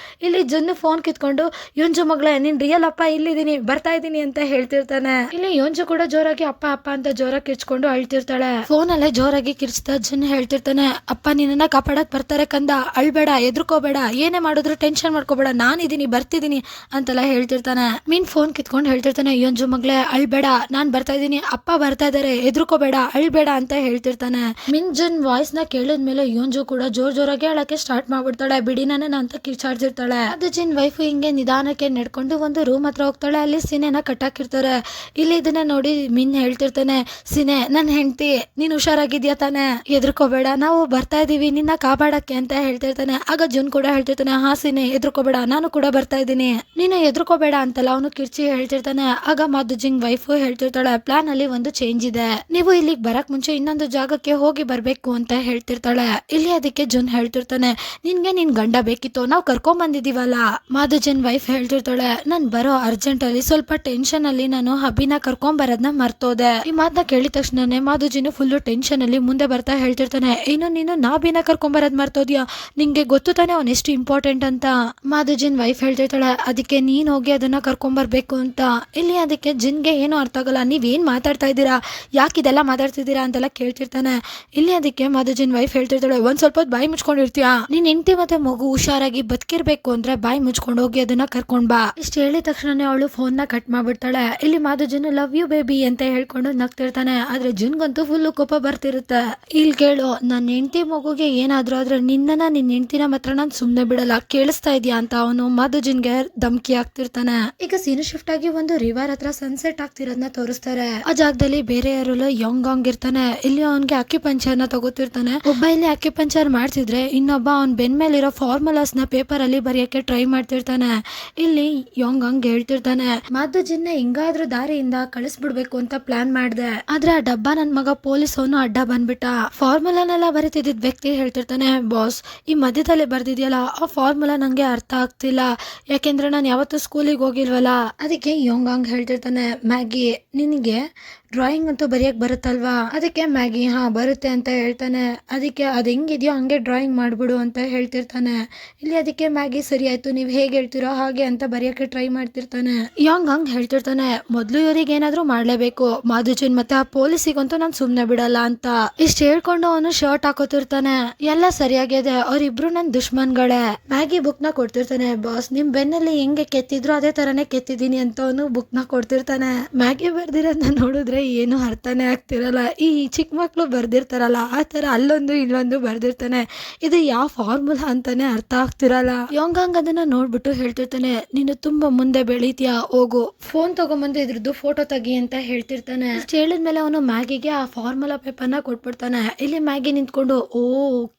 [SPEAKER 1] ಇಲ್ಲಿ ಜುನ್ ಫೋನ್ ಕಿತ್ಕೊಂಡು, ಯೋಂಜು ಮಗ್ಳೆ ನೀನ್ ರಿಯಲ್ ಅಪ್ಪ ಇಲ್ಲಿದ್ದೀನಿ, ಬರ್ತಾ ಇದ್ದೀನಿ ಅಂತ ಹೇಳ್ತಿರ್ತಾನೆ. ಇಲ್ಲಿ ಯೋಂಜು ಕೂಡ ಜೋರಾಗಿ ಅಪ್ಪ ಅಪ್ಪ ಅಂತ ಜೋರಾಗಿ ಕಿರ್ಚ್ಕೊಂಡು ಅಳ್ತಿರ್ತಾಳೆ. ಫೋನ್ ಅಲ್ಲೇ ಜೋರಾಗಿ ಕಿರ್ಚ್ತಾ ಜುನ್ ಹೇಳ್ತಿರ್ತಾನೆ, ಅಪ್ಪ ನಿನ್ನ ಕಾಪಾಡಕ್ ಬರ್ತಾರೆ ಕಂದ, ಅಳ್ಬೇಡ, ಎದ್ರುಕೋಬೇಡ, ಏನೇ ಮಾಡಿದ್ರು ಟೆನ್ಷನ್ ಮಾಡ್ಕೋಬೇಡ, ನಾನಿದ್ದೀನಿ ಬರ್ತಿದ್ದೀನಿ ಅಂತೆಲ್ಲ ಹೇಳ್ತಿರ್ತಾನೆ. ಮೀನ್ ಫೋನ್ ಕಿತ್ಕೊಂಡು ಹೇಳ್ತಿರ್ತಾನೆ, ಯೋಂಜು ಮಗ್ಳೆ ಅಳ್ಬೇಡ, ನಾನ್ ಬರ್ತಾ ಇದೀನಿ, ಅಪ್ಪ ಬರ್ತಾ ಇದಾರೆ, ಎದ್ರುಕೋಬೇಡ, ಅಳ್ಬೇಡ ಅಂತ ಹೇಳ್ತಿರ್ತಾನೆ. ಮಿನ್ ಜುನ್ ವಾಯ್ಸ್ ನ ಕೇಳಿದ್ಮೇಲೆ ಯೋಂಜು ಕೂಡ ಜೋರಾಗಿ ಅಳಕ್ಕೆ ಸ್ಟಾರ್ಟ್ ಮಾಡ್ಬಿಡ್ತಾಳೆ. ಬಿಡಿ ನನ್ನ ಅಂತ ಕಿರ್ಚಾಡ್ತಿರ್ತಾಳೆ. ಅದು ಜಿನ್ ವೈಫ್ ಹಿಂಗೆ ನಿಧಾನಕ್ಕೆ ನಡ್ಕೊಂಡು ಒಂದು ರೂಮ್ ಹತ್ರ ಹೋಗ್ತಾಳೆ. ಅಲ್ಲಿ ಸಿನೆನ ಕಟ್ಟಾಕಿರ್ತಾರೆ. ಇಲ್ಲಿ ಇದನ್ನ ನೋಡಿ ಮಿನ್ ಹೇಳ್ತಿರ್ತಾನೆ, ಸಿನೆ ನನ್ ಹೆಂಡತಿ, ನೀನ್ ಹುಷಾರಾಗಿದ್ಯಾ ತಾನೆ, ಎದ್ರುಕೋಬೇಡ, ನಾವು ಬರ್ತಾ ಇದೀವಿ ನಿನ್ನ ಕಾಪಾಡಕ್ಕೆ ಅಂತ ಹೇಳ್ತಿರ್ತಾನೆ. ಆಗ ಜುನ್ ಕೂಡ ಹೇಳ್ತಿರ್ತಾನೆ, ಹಾ ಸಿನೆ ಎದ್ರುಕೋಬೇಡ, ನಾನು ಕೂಡ ಬರ್ತಾ ಇದ್ದೀನಿ, ನೀನು ಎದ್ರುಕೋಬೇಡ ಅಂತಲ್ಲ ಅವನು ಕಿರ್ಚಿ ಹೇಳ್ತಿರ್ತಾನೆ. ಆಗ ಮಾಧುಜಿಂಗ್ ವೈಫ್ ಹೇಳ್ತಿರ್ತಾಳೆ, ಪ್ಲಾನ್ ಅಲ್ಲಿ ಒಂದು ಚೇಂಜ್ ಇದೆ, ನೀವು ಇಲ್ಲಿಗೆ ಬರಕ್ ಮುಂಚೆ ಇನ್ನೊಂದು ಜಾಗಕ್ಕೆ ಹೋಗಿ ಬರ್ಬೇಕು ಅಂತ ಹೇಳ್ತಿರ್ತಾಳೆ. ಇಲ್ಲಿ ಅದಕ್ಕೆ ಜುನ್ ಹೇಳ್ತಿರ್ತಾನೆ, ನಿನ್ಗೆ ನಿನ್ ಗಂಡ ಬೇಕಿತ್ತು, ನಾವು ಕರ್ಕೊಂಡ್ ಬಂದಿದೀವಲ್ಲ. ಮಾಧುಜಿನ್ ವೈಫ್ ಹೇಳ್ತಿರ್ತಾಳೆ, ನಾನ್ ಬರೋ ಅರ್ಜೆಂಟ್ ಅಲ್ಲಿ ಸ್ವಲ್ಪ ಟೆನ್ಷನ್ ಅಲ್ಲಿ ನಾನು ಹಬಿನ ಕರ್ಕೊಂಡ್ ಬರೋದ್ನ ಮರ್ತೋದೆ. ಈ ಮಾತನ್ನ ಕೇಳಿದ ತಕ್ಷಣನೇ ಮಾಧುಜಿನು ಫುಲ್ ಟೆನ್ಷನ್ ಅಲ್ಲಿ ಮುಂದೆ ಬರ್ತಾ ಹೇಳ್ತಿರ್ತಾನೆ, ಏನು ನೀನು ನಾಬಿನ ಕರ್ಕೊಂಡ್ ಬರೋದ್ ಮರ್ತೋದ್ಯಾ, ನಿಂಗೆ ಗೊತ್ತು ತಾನೆ ಅವ್ನ್ ಎಷ್ಟು ಇಂಪಾರ್ಟೆಂಟ್ ಅಂತ. ಮಾಧುಜಿನ್ ವೈಫ್ ಹೇಳ್ತಿರ್ತಾಳೆ, ಅದಕ್ಕೆ ನೀನ್ ಹೋಗಿ ಅದನ್ನ ಕರ್ಕೊಂಡ್ ಬರ್ಬೇಕು ಅಂತ. ಇಲ್ಲಿ ಅದಕ್ಕೆ ಜಿನ್ಗೆ ಏನು ಅರ್ಥ ಆಗಲ್ಲ, ನೀವ್ ಏನ್ ಮಾತಾಡ್ತಾ ಇದ್ದೀರಾ, ಯಾಕೆ ಇದೆಲ್ಲ ಮಾತಾಡ್ತಿದ್ದೀರಾ ಅಂತೆಲ್ಲ ಕೇಳ್ತಿರ್ತಾನೆ. ಇಲ್ಲಿ ಅದಕ್ಕೆ ಮಾಧುಜಿನ್ ವೈಫ್ ಹೇಳ್ತಿರ್ತಾಳೆ, ಒಂದ್ ಸ್ವಲ್ಪ ಬಾಯಿ ಮುಚ್ಕೊಂಡಿರ್ತೀಯಾ, ನೀನ್ ಹೆಂಡತಿ ಮತ್ತೆ ಮಗು ಹುಷಾರಾಗಿ ಬದುಕಿರ್ಬೇಕು ಅಂದ್ರೆ ಬಾಯಿ ಮುಚ್ಕೊಂಡು ಹೋಗಿ ಅದನ್ನ ಕರ್ಕೊಂಡ್ ಬಾ. ಇಷ್ಟ ಹೇಳಿದ ತಕ್ಷಣನೇ ಅವಳು ಫೋನ್ ನ ಕಟ್ ಮಾಡ್ಬಿಡ್ತಾಳೆ. ಇಲ್ಲಿ ಮಾಧುಜಿನ್ ಲವ್ ಯು ಬೇಬಿ ಅಂತ ಹೇಳ್ಕೊಂಡು ನಗ್ತಿರ್ತಾನೆ. ಆದ್ರೆ ಜುನ್ಗಂತೂ ಫುಲ್ ಕೋಪ ಬರ್ತಿರುತ್ತೆ. ಇಲ್ಲಿ ಕೇಳು, ನನ್ನ ಹೆಂಡತಿ ಮಗುಗೆ ಏನಾದ್ರು ಆದ್ರೆ ನಿನ್ನ ನಿನ್ ಹೆಂಡತಿನ ಮಾತ್ರ ನಾನ್ ಸುಮ್ನೆ ಬಿಡಲ್ಲ, ಕೇಳಿಸ್ತಾ ಇದೆಯಾ ಅಂತ ಅವನು ಮಾಧುಜಿನ್ಗೆ ಧಮಕಿ ಆಗ್ತಿರ್ತಾನೆ. ಈಗ ಸೀನು ಶಿಫ್ಟ್ ಆಗಿ ಒಂದು ರಿವರ್ ಹತ್ರ ಸನ್ಸೆಟ್ ಆಗ್ತಿರೋದನ್ನ ತೋರಿಸ್ತಾರೆ. ಆ ಜಾಗದಲ್ಲಿ ಬೇರೆ ಯಾರು ಯೋಂಗ್ ಇರ್ತಾನೆ. ಇಲ್ಲಿ ಅವನ್ಗೆ ಅಕ್ಯುಪಂಚರ್ ನ ತಗೋತಿರ್ತಾನೆ. ಒಬ್ಬ ಇಲ್ಲಿ ಅಕ್ಯುಪಂಚರ್ ಮಾಡ್ತಿದ್ರೆ ಇನ್ನೊಬ್ಬ ಅವ್ನ್ ಬೆನ್ ಮೇಲಿರೋ ಫಾರ್ಮುಲಾಸ್ ನ ಪೇಪರ್ ಅಲ್ಲಿ ಬರೆಯಕ್ಕೆ ಟ್ರೈ ಮಾಡ್ತಿರ್ತಾನೆ. ಇಲ್ಲಿ ಯೋಂಗ್ ಹೇಳ್ತಿರ್ತಾನೆ, ಮಾಧುಜಿನ್ನ ಹಿಂಗಾದ್ರೂ ದಾರಿಯಿಂದ ಕಳಿಸ್ಬಿಡ್ಬೇಕು ಅಂತ ಪ್ಲಾನ್ ಮಾಡ್ದೆ, ಆದ್ರೆ ಆ ಡಬ್ಬ ನನ್ ಮಗ ಪೊಲೀಸ್ ಅವನು ಅಡ್ಡ ಬಂದ್ಬಿಟ್ಟ. ಫಾರ್ಮುಲಾನೆಲ್ಲ ಬರೀತಿದ್ದ ವ್ಯಕ್ತಿ ಹೇಳ್ತಿರ್ತಾನೆ, ಬಾಸ್ ಈ ಮಧ್ಯದಲ್ಲಿ ಬರ್ದಿದ್ಯಲ್ಲ ಆ ಫಾರ್ಮುಲಾ ನಂಗೆ ಅರ್ಥ ಆಗ್ತಿಲ್ಲ, ಯಾಕೆಂದ್ರೆ ನಾನು ಯಾವತ್ತೂ ಸ್ಕೂಲಿಗೆ ಹೋಗಿಲ್ವಲ್ಲ, ಅದಕ್ಕೆ ಯೋಂಗಾಂಗ್ ಹೇಳ್ತಿರ್ತಾನೆ, ಮ್ಯಾಗಿ ನಿನಗೆ ಡ್ರಾಯಿಂಗ್ ಅಂತೂ ಬರೆಯಕ್ ಬರುತ್ತಲ್ವಾ? ಅದಕ್ಕೆ ಮ್ಯಾಗಿ ಹಾ ಬರುತ್ತೆ ಅಂತ ಹೇಳ್ತಾನೆ. ಅದಕ್ಕೆ ಅದು ಹೆಂಗಿದೆಯೋ ಹಂಗೆ ಡ್ರಾಯಿಂಗ್ ಮಾಡ್ಬಿಡು ಅಂತ ಹೇಳ್ತಿರ್ತಾನೆ. ಇಲ್ಲಿ ಅದಕ್ಕೆ ಮ್ಯಾಗಿ ಸರಿ ಆಯ್ತು, ನೀವು ಹೇಗೆ ಹೇಳ್ತೀರೋ ಹಾಗೆ ಅಂತ ಬರೆಯಕ್ಕೆ ಟ್ರೈ ಮಾಡ್ತಿರ್ತಾನೆ. ಯೋಂಗಾಂಗ್ ಹೇಳ್ತಿರ್ತಾನೆ, ಮೊದ್ಲು ಇವ್ರಿಗೆ ಏನಾದ್ರೂ ಮಾಡ್ಲೇಬೇಕು, ಮಾಧುಜಿನ್ ಮತ್ತೆ ಆ ಪೊಲೀಸಿಗಂತೂ ನಾನು ಸುಮ್ನೆ ಬಿಡಲ್ಲ ಅಂತ. ಇಷ್ಟ ಹೇಳ್ಕೊಂಡು ಅವನು ಶರ್ಟ್ ಹಾಕೋತಿರ್ತಾನೆ. ಎಲ್ಲ ಸರಿಯಾಗಿದೆ, ಅವ್ರಿಬ್ರು ನನ್ ದುಶ್ಮನ್ಗಳೇ. ಮ್ಯಾಗಿ ಬುಕ್ ನ ಕೊಡ್ತಿರ್ತಾನೆ. ಬಾಸ್ ನಿಮ್ ಬೆನ್ನಲ್ಲಿ ಹೆಂಗೆ ಕೆತ್ತಿದ್ರು ಅದೇ ತರನೇ ಕೆತ್ತಿದೀನಿ ಅಂತ ಅವನು ಬುಕ್ ನ ಕೊಡ್ತಿರ್ತಾನೆ. ಮ್ಯಾಗಿ ಬರ್ದಿರೋದನ್ನ ನೋಡಿದ್ರೆ ಏನು ಅರ್ಥನೇ ಆಗ್ತಿರಲ್ಲ. ಈ ಚಿಕ್ಕ ಮಕ್ಳು ಬರ್ದಿರ್ತಾರಲ್ಲ ಆ ತರ ಅಲ್ಲೊಂದು ಇಲ್ಲೊಂದು ಬರ್ದಿರ್ತಾನೆ. ಇದು ಯಾವ ಫಾರ್ಮುಲಾ ಅಂತಾನೆ ಅರ್ಥ ಆಗ್ತಿರಲ್ಲ. ಯೋಂಗಾಂಗ್ ಅದನ್ನ ನೋಡ್ಬಿಟ್ಟು ಹೇಳ್ತಿರ್ತಾನೆ, ನೀನು ತುಂಬಾ ಮುಂದೆ ಬೆಳೀತೀಯಾ, ಹೋಗು ಫೋನ್ ತಗೊಂಬಂದು ಇದ್ರದ್ದು ಫೋಟೋ ತೆಗಿ ಅಂತ ಹೇಳ್ತಿರ್ತಾನೆ. ಇಷ್ಟು ಹೇಳಿದ್ಮೇಲೆ ಅವನು ಮ್ಯಾಗಿಗೆ ಆ ಫಾರ್ಮುಲಾ ಪೇಪರ್ನ ಕೊಟ್ಬಿಡ್ತಾನೆ. ಇಲ್ಲಿ ಮ್ಯಾಗಿ ನಿಂತ್ಕೊಂಡು ಓ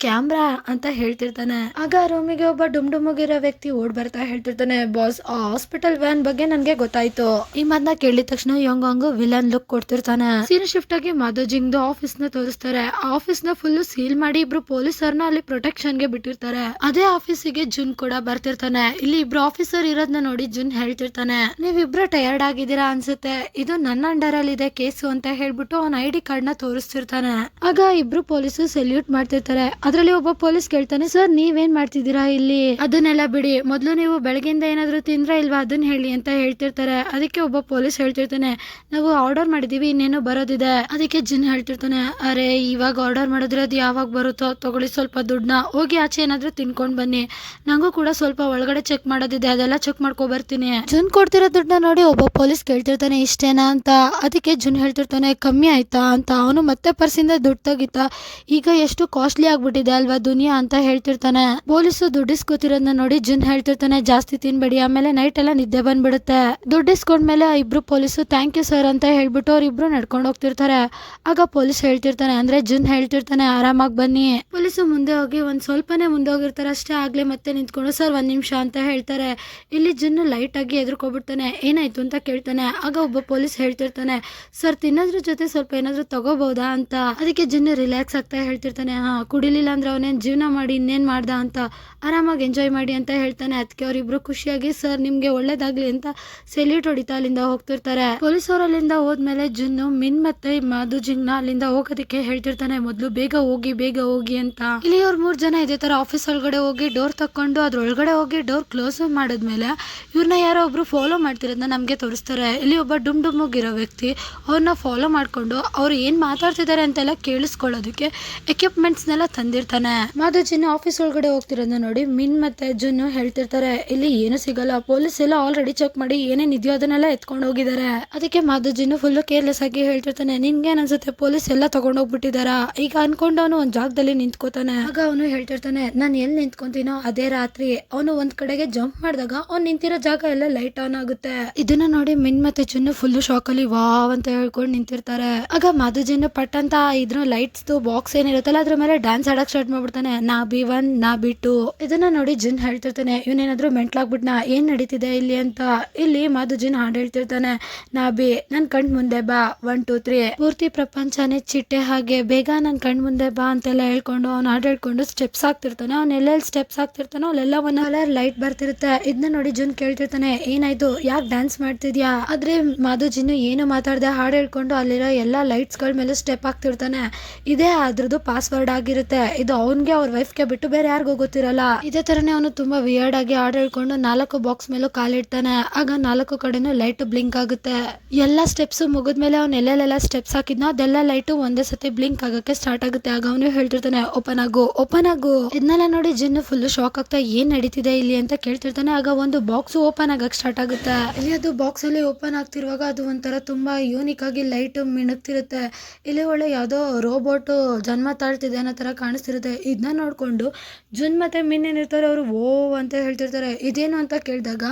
[SPEAKER 1] ಕ್ಯಾಮ್ರಾ ಅಂತ ಹೇಳ್ತಿರ್ತಾನೆ. ಆಗ ರೂಮಿಗೆ ಒಬ್ಬ ಡುಮ್ಡುಮಗಿರೋ ವ್ಯಕ್ತಿ ಓಡ್ ಬರ್ತಾ ಹೇಳ್ತಿರ್ತಾನೆ, ಬಾಸ್ ಆ ಹಾಸ್ಪಿಟಲ್ ವ್ಯಾನ್ ಬಗ್ಗೆ ನನ್ಗೆ ಗೊತ್ತಾಯ್ತು. ಈ ಮಾತನ್ನ ಕೇಳಿದ ತಕ್ಷಣ ಯೋಂಗಾಂಗ್ ವಿಲನ್ ಲುಕ್ ಕೊಡ್ತಿರ್ತಾನೆ. ಸೀನ್ ಶಿಫ್ಟ್ ಆಗಿ ಮಾಧೋಜಿಂಗ್ ಆಫೀಸ್ ನ ತೋರಿಸ್ತಾರೆ. ಆಫೀಸ್ ನ ಫುಲ್ ಸೀಲ್ ಮಾಡಿ ಇಬ್ರು ಪೊಲೀಸರ್ನ ಅಲ್ಲಿ ಪ್ರೊಟೆಕ್ಷನ್ ಗೆ ಬಿಟ್ಟಿರ್ತಾರೆ. ಅದೇ ಆಫೀಸಿಗೆ ಜುನ್ ಕೂಡ ಬರ್ತಿರ್ತಾನೆ. ಇಲ್ಲಿ ಇಬ್ರು ಆಫೀಸರ್ ಇರೋದನ್ನ ನೋಡಿ ಜುನ್ ಹೇಳ್ತಿರ್ತಾನೆ, ನೀವಿಬ್ರು ಟಯರ್ಡ್ ಆಗಿದ್ದೀರಾ ಅನ್ಸುತ್ತೆ, ಇದು ನನ್ನ ಅಂಡರ್ ಅಲ್ಲಿ ಇದೆ ಕೇಸು ಅಂತ ಹೇಳ್ಬಿಟ್ಟು ಅವನ ID ಕಾರ್ಡ್ ನ ತೋರಿಸ್ತಿರ್ತಾನೆ. ಆಗ ಇಬ್ರು ಪೊಲೀಸರು ಸೆಲ್ಯೂಟ್ ಮಾಡ್ತಿರ್ತಾರೆ. ಅದ್ರಲ್ಲಿ ಒಬ್ಬ ಪೊಲೀಸ್ ಕೇಳ್ತಾನೆ, ಸರ್ ನೀವೇನ್ ಮಾಡ್ತಿದ್ದೀರಾ ಇಲ್ಲಿ? ಅದನ್ನೆಲ್ಲ ಬಿಡಿ, ಮೊದ್ಲು ನೀವು ಬೆಳಗ್ಗೆಯಿಂದ ಏನಾದ್ರು ತಿಂದ್ರಾ ಇಲ್ವಾ ಅದನ್ನ ಹೇಳಿ ಅಂತ ಹೇಳ್ತಿರ್ತಾರೆ. ಅದಕ್ಕೆ ಒಬ್ಬ ಪೊಲೀಸ್ ಹೇಳ್ತಿರ್ತಾನೆ, ನಾವು ಆರ್ಡರ್ ಮಾಡಿದೀವಿ, ಇನ್ನೇನು ಬರೋದಿದೆ. ಅದಕ್ಕೆ ಜಿನ್ ಹೇಳ್ತಿರ್ತಾನೆ, ಅರೆ ಇವಾಗ ಆರ್ಡರ್ ಮಾಡಿದ್ರೆ ಅದು ಯಾವಾಗ ಬರುತ್ತೋ, ತಗೊಳ್ಳಿ ಸ್ವಲ್ಪ ದುಡ್ಡನ್ನ, ಹೋಗಿ ಆಚೆ ಏನಾದ್ರೂ ತಿನ್ಕೊಂಡ್ ಬನ್ನಿ, ನಂಗೂ ಕೂಡ ಸ್ವಲ್ಪ ಒಳಗಡೆ ಚೆಕ್ ಮಾಡೋದಿದೆ, ಅದೆಲ್ಲ ಚೆಕ್ ಮಾಡ್ಕೊ ಬರ್ತೀನಿ. ಜುನ್ ಕೊಡ್ತಿರೋ ದುಡ್ಡನ್ನ ನೋಡಿ ಒಬ್ಬ ಪೊಲೀಸ್ ಕೇಳ್ತಿರ್ತಾನೆ, ಇಷ್ಟೇನಾ ಅಂತ. ಅದಕ್ಕೆ ಜುನ್ ಹೇಳ್ತಿರ್ತಾನೆ, ಕಮ್ಮಿ ಆಯ್ತಾ ಅಂತ. ಅವನು ಮತ್ತೆ ಪರ್ಸಿಂದ ದುಡ್ಡು ತೆಗಿತ, ಈಗ ಎಷ್ಟು ಕಾಸ್ಟ್ಲಿ ಆಗ್ಬಿಟ್ಟಿದೆ ಅಲ್ವಾ ದುನಿಯಾ ಅಂತ ಹೇಳ್ತಿರ್ತಾನೆ. ಪೊಲೀಸು ದುಡ್ಡು ಇಸ್ಕೊತಿರೋದನ್ನ ನೋಡಿ ಜುನ್ ಹೇಳ್ತಿರ್ತಾನೆ, ಜಾಸ್ತಿ ತಿನ್ಬೇಡಿ, ಆಮೇಲೆ ನೈಟ್ ಎಲ್ಲ ನಿದ್ದೆ ಬಂದ್ಬಿಡುತ್ತೆ. ದುಡ್ಡು ಇಸ್ಕೊಂಡ್ಮೇಲೆ ಇಬ್ರು ಪೊಲೀಸು ಥ್ಯಾಂಕ್ ಯು ಸರ್ ಅಂತ ಹೇಳ್ಬಿಟ್ಟು ಅವ್ರಿಬ್ರು ನಡ್ಕೊಂಡು ಹೋಗ್ತಿರ್ತಾರೆ. ಆಗ ಪೊಲೀಸ್ ಹೇಳ್ತಿರ್ತಾನೆ, ಅಂದ್ರೆ ಜುನ್ ಹೇಳ್ತಿರ್ತಾನೆ, ಆರಾಮಾಗಿ ಬನ್ನಿ. ಪೊಲೀಸು ಮುಂದೆ ಹೋಗಿ ಒಂದ್ ಸ್ವಲ್ಪನೇ ಮುಂದೆ ಹೋಗಿರ್ತಾರೆ ಅಷ್ಟೇ. ಆಗ್ಲೇ ಮತ್ತೆ ನಿಂತ್ಕೊಂಡು, ಸರ್ ಒಂದ್ ನಿಮಿಷ ಅಂತ ಹೇಳ್ತಾರೆ. ಇಲ್ಲಿ ಜುನ್ ಲೈಟ್ ಆಗಿ ಎದ್ರುಕೊಬಿಡ್ತಾನೆ. ಏನಾಯ್ತು ಅಂತ ಕೇಳ್ತಾನೆ. ಆಗ ಒಬ್ಬ ಪೊಲೀಸ್ ಹೇಳ್ತಿರ್ತಾನೆ, ಸರ್ ತಿನ್ನೋದ್ರ ಜೊತೆ ಸ್ವಲ್ಪ ಏನಾದ್ರು ತಗೋಬಹುದಾ ಅಂತ. ಅದಕ್ಕೆ ಜುನ್ ರಿಲ್ಯಾಕ್ಸ್ ಆಗ್ತಾ ಹೇಳ್ತಿರ್ತಾನೆ, ಹಾ ಕುಡಿಲಿಲ್ಲ ಅಂದ್ರೆ ಅವನೇನ್ ಜೀವನ ಮಾಡಿ ಇನ್ನೇನ್ ಮಾಡ್ದ ಅಂತ, ಆರಾಮಾಗಿ ಎಂಜಾಯ್ ಮಾಡಿ ಅಂತ ಹೇಳ್ತಾನೆ. ಅದಕ್ಕೆ ಅವ್ರಿಬ್ರು ಖುಷಿಯಾಗಿ ಸರ್ ನಿಮ್ಗೆ ಒಳ್ಳೇದಾಗ್ಲಿ ಅಂತ ಸೆಲ್ಯೂಟ್ ಹೊಡಿತಾ ಅಲ್ಲಿಂದ ಹೋಗ್ತಿರ್ತಾರೆ. ಪೊಲೀಸ್ ಅವರು ಅಲ್ಲಿಂದ ಹೋದ್ಮೇಲೆ ಜುನ್ನು ಮಿನ್ ಮತ್ತೆ ಮಾಧುಜಿಂಗ್ ನ ಅಲ್ಲಿಂದ ಹೋಗೋದಕ್ಕೆ ಹೇಳ್ತಿರ್ತಾನೆ, ಮೊದ್ಲು ಬೇಗ ಹೋಗಿ ಅಂತ. ಇಲ್ಲಿ ಅವ್ರು 3 ಜನ ಇದೇ ತರ ಆಫೀಸ್ ಒಳಗಡೆ ಹೋಗಿ ಡೋರ್ ತಕೊಂಡು ಅದ್ರೊಳಗಡೆ ಹೋಗಿ ಡೋರ್ ಕ್ಲೋಸ್ ಮಾಡಿದ್ಮೇಲೆ ಇವ್ರನ್ನ ಯಾರೋ ಒಬ್ರು ಫಾಲೋ ಮಾಡ್ತಿರೋದನ್ನ ನಮ್ಗೆ ತೋರಿಸ್ತಾರೆ. ಇಲ್ಲಿ ಒಬ್ಬ ಡುಮ್ಡುಮ್ಗಿರೋ ವ್ಯಕ್ತಿ ಅವ್ರನ್ನ ಫಾಲೋ ಮಾಡ್ಕೊಂಡು ಅವ್ರು ಏನ್ ಮಾತಾಡ್ತಿದ್ದಾರೆ ಅಂತೆಲ್ಲ ಕೇಳಿಸ್ಕೊಳ್ಳೋದಕ್ಕೆ ಎಕ್ವಿಪ್ಮೆಂಟ್ಸ್ನೆಲ್ಲ ತಂದಿರ್ತಾನೆ. ಮಾಧುಜಿನ್ ಆಫೀಸ್ ಒಳಗಡೆ ಹೋಗ್ತಿರೋದನ್ನ ನೋಡಿ ಮಿನ್ ಮತ್ತೆ ಜುನ್ನು ಹೇಳ್ತಿರ್ತಾರೆ, ಇಲ್ಲಿ ಏನು ಸಿಗಲ್ಲ, ಪೊಲೀಸ್ ಎಲ್ಲ ಆಲ್ರೆಡಿ ಚೆಕ್ ಮಾಡಿ ಏನೇನ್ ಇದೆಯೋ ಅದನ್ನೆಲ್ಲ ಎತ್ಕೊಂಡು ಹೋಗಿದ್ದಾರೆ. ಅದಕ್ಕೆ ಮಾಧುಜಿನ್ ಫುಲ್ ಕೇರ್ಲೆಸ್ ಆಗಿ ಹೇಳ್ತಿರ್ತಾನೆ, ನಿನ್ಗೇನ್ ಅನ್ಸುತ್ತೆ ಪೊಲೀಸ್ ಎಲ್ಲ ತಗೊಂಡೋಗ್ಬಿಟ್ಟಿದಾರ ಈಗ ಅನ್ಕೊಂಡು ಅವನು ಒಂದ್ ಜಾಗದಲ್ಲಿ ನಿಂತ್ಕೋತಾನೆ. ಆಗ ಅವನು ಹೇಳ್ತಿರ್ತಾನೆ, ನಾನು ಎಲ್ಲಿ ನಿಂತ್ಕೊಂತೀನೋ ಅದೇ ರಾತ್ರಿ. ಅವನು ಒಂದ್ ಕಡೆಗೆ ಜಂಪ್ ಮಾಡಿದಾಗ ಅವ್ನು ನಿಂತಿರೋ ಜಾಗ ಎಲ್ಲ ಲೈಟ್ ಆನ್ ಆಗುತ್ತೆ. ಇದನ್ನ ನೋಡಿ ಮಿನ್ ಮತ್ತೆ ಜುನ್ನು ಫುಲ್ ಶಾಕ್ ಅಲ್ಲಿ ವಾವ್ ಅಂತ ಹೇಳ್ಕೊಂಡು ನಿಂತಿರ್ತಾರೆ. ಆಗ ಮಾಧುಜಿನ್ ಪಟ್ ಅಂತ ಇದ್ರ ಲೈಟ್ಸ್ ಬಾಕ್ಸ್ ಏನಿರುತ್ತಲ್ಲ ಅದ್ರ ಮೇಲೆ ಡ್ಯಾನ್ಸ್ ಆಡಕ್ ಸ್ಟಾರ್ಟ್ ಮಾಡ್ಬಿಡ್ತಾನೆ, ನಾ ಬಿ 1 ನಾ ಬಿ 2. ಇದನ್ನ ನೋಡಿ ಜಿನ್ ಹೇಳ್ತಿರ್ತಾನೆ, ಇವನೇನಾದ್ರೂ ಮೆಂಟ್ಲಾಗ್ಬಿಟ್ನಾ, ಏನ್ ನಡೀತಿದೆ ಇಲ್ಲಿ ಅಂತ. ಇಲ್ಲಿ ಮಾಧುಜಿನ್ ಹಾಡ್ ಹೇಳ್ತಿರ್ತಾನೆ, ನಾ ಬಿ ನನ್ ಕಣ್ ಮುಂದೆ ಬಾ 1 2 3, ಪೂರ್ತಿ ಪ್ರಪಂಚನೇ ಚಿಟ್ಟೆ ಹಾಗೆ ಬೇಗ ನನ್ ಕಣ್ ಮುಂದೆ ಬಾ ಅಂತೆಲ್ಲ ಹೇಳ್ಕೊಂಡು ಅವ್ನು ಹಾಡ್ ಹೇಳ್ಕೊಂಡು ಸ್ಟೆಪ್ಸ್ ಆಗ್ತಿರ್ತಾನೆ. ಅವ್ನ ಎಲ್ಲೆಲ್ಲಿ ಸ್ಟೆಪ್ಸ್ ಆಗ್ತಿರ್ತಾನೋ ಅಲ್ಲೆಲ್ಲ ಒಂದ್ ಕಲರ್ ಲೈಟ್ ಬರ್ತಿರುತ್ತೆ. ಇದನ್ನ ನೋಡಿ ಜುನ್ ಕೇಳ್ತಿರ್ತಾನೆ, ಏನಾಯ್ತು ಯಾಕೆ ಡ್ಯಾನ್ಸ್ ಮಾಡ್ತಿದ್ಯಾ? ಆದ್ರೆ ಮಾಧುಜಿನ್ ಏನು ಮಾತಾಡದೆ ಹಾಡ್ ಹೇಳ್ಕೊಂಡು ಅಲ್ಲಿರೋ ಎಲ್ಲಾ ಲೈಟ್ಸ್ ಗಳ ಮೇಲೆ ಸ್ಟೆಪ್ ಆಗ್ತಿರ್ತಾನೆ. ಇದೇ ಅದ್ರದ್ದು ಪಾಸ್ವರ್ಡ್ ಆಗಿರುತ್ತೆ. ಇದು ಅವನ್ಗೆ ಅವ್ರ ವೈಫ್ಗೆ ಬಿಟ್ಟು ಬೇರೆ ಯಾರಿಗೂ ಗೊತ್ತಿರಲ್ಲ. ಇದೇ ತರನೇ ಅವನು ತುಂಬಾ ವಿಯರ್ಡ್ ಆಗಿ ಹಾಡ್ ಹೇಳ್ಕೊಂಡು 4 ಬಾಕ್ಸ್ ಮೇಲೂ ಕಾಲಿಡ್ತಾನೆ. ಆಗ 4 ಕಡೆನೂ ಲೈಟ್ ಬ್ಲಿಂಕ್ ಆಗುತ್ತೆ. ಎಲ್ಲಾ ಸ್ಟೆಪ್ಸ್ ಮುಗಿದ್ಮೇಲೆ ಅವ್ನು ಎಲ್ಲೆಲ್ಲ ಸ್ಟೆಪ್ಸ್ ಹಾಕಿದ್ನೋ ಅದೆಲ್ಲ ಲೈಟ್ ಒಂದೇ ಸತಿ ಬ್ಲಿಂಕ್ ಆಗಕ್ಕೆ ಸ್ಟಾರ್ಟ್ ಆಗುತ್ತೆ. ಆಗ ಅವನು ಹೇಳ್ತಿರ್ತಾನೆ, ಓಪನ್ ಆಗು. ಇದನ್ನೆಲ್ಲ ನೋಡಿ ಜಿನ್ ಫುಲ್ ಶಾಕ್ ಆಗ್ತಾ ಏನ್ ನಡೀತಿದೆ ಇಲ್ಲಿ ಅಂತ ಕೇಳ್ತಿರ್ತಾನೆ. ಆಗ ಒಂದು ಬಾಕ್ಸ್ ಓಪನ್ ಆಗಕ್ ಸ್ಟಾರ್ಟ್ ಆಗುತ್ತೆ. ಇಲ್ಲಿ ಅದು ಬಾಕ್ಸ್ ಅಲ್ಲಿ ಓಪನ್ ಆಗ್ತಿರುವಾಗ ಅದು ಒಂಥರ ತುಂಬಾ ಯೂನಿಕ್ ಆಗಿ ಲೈಟ್ ಮಿಣುಕ್ತಿರುತ್ತೆ. ಇಲ್ಲಿ ಒಳ್ಳೆ ಯಾವ್ದೋ ರೋಬೋಟ್ ಜನ್ಮ ತಾಳ್ತಿದೆ ಅನ್ನೋ ತರ ಕಾಣಿಸ್ತಿರುತ್ತೆ. ಇದನ್ನ ನೋಡ್ಕೊಂಡು ಜುನ್ ಮತ್ತೆ ಮಿನ್ ಏನಿರ್ತಾರೆ ಅವರು ಓ ಅಂತ ಹೇಳ್ತಿರ್ತಾರೆ. ಇದೇನು ಅಂತ ಕೇಳಿದಾಗ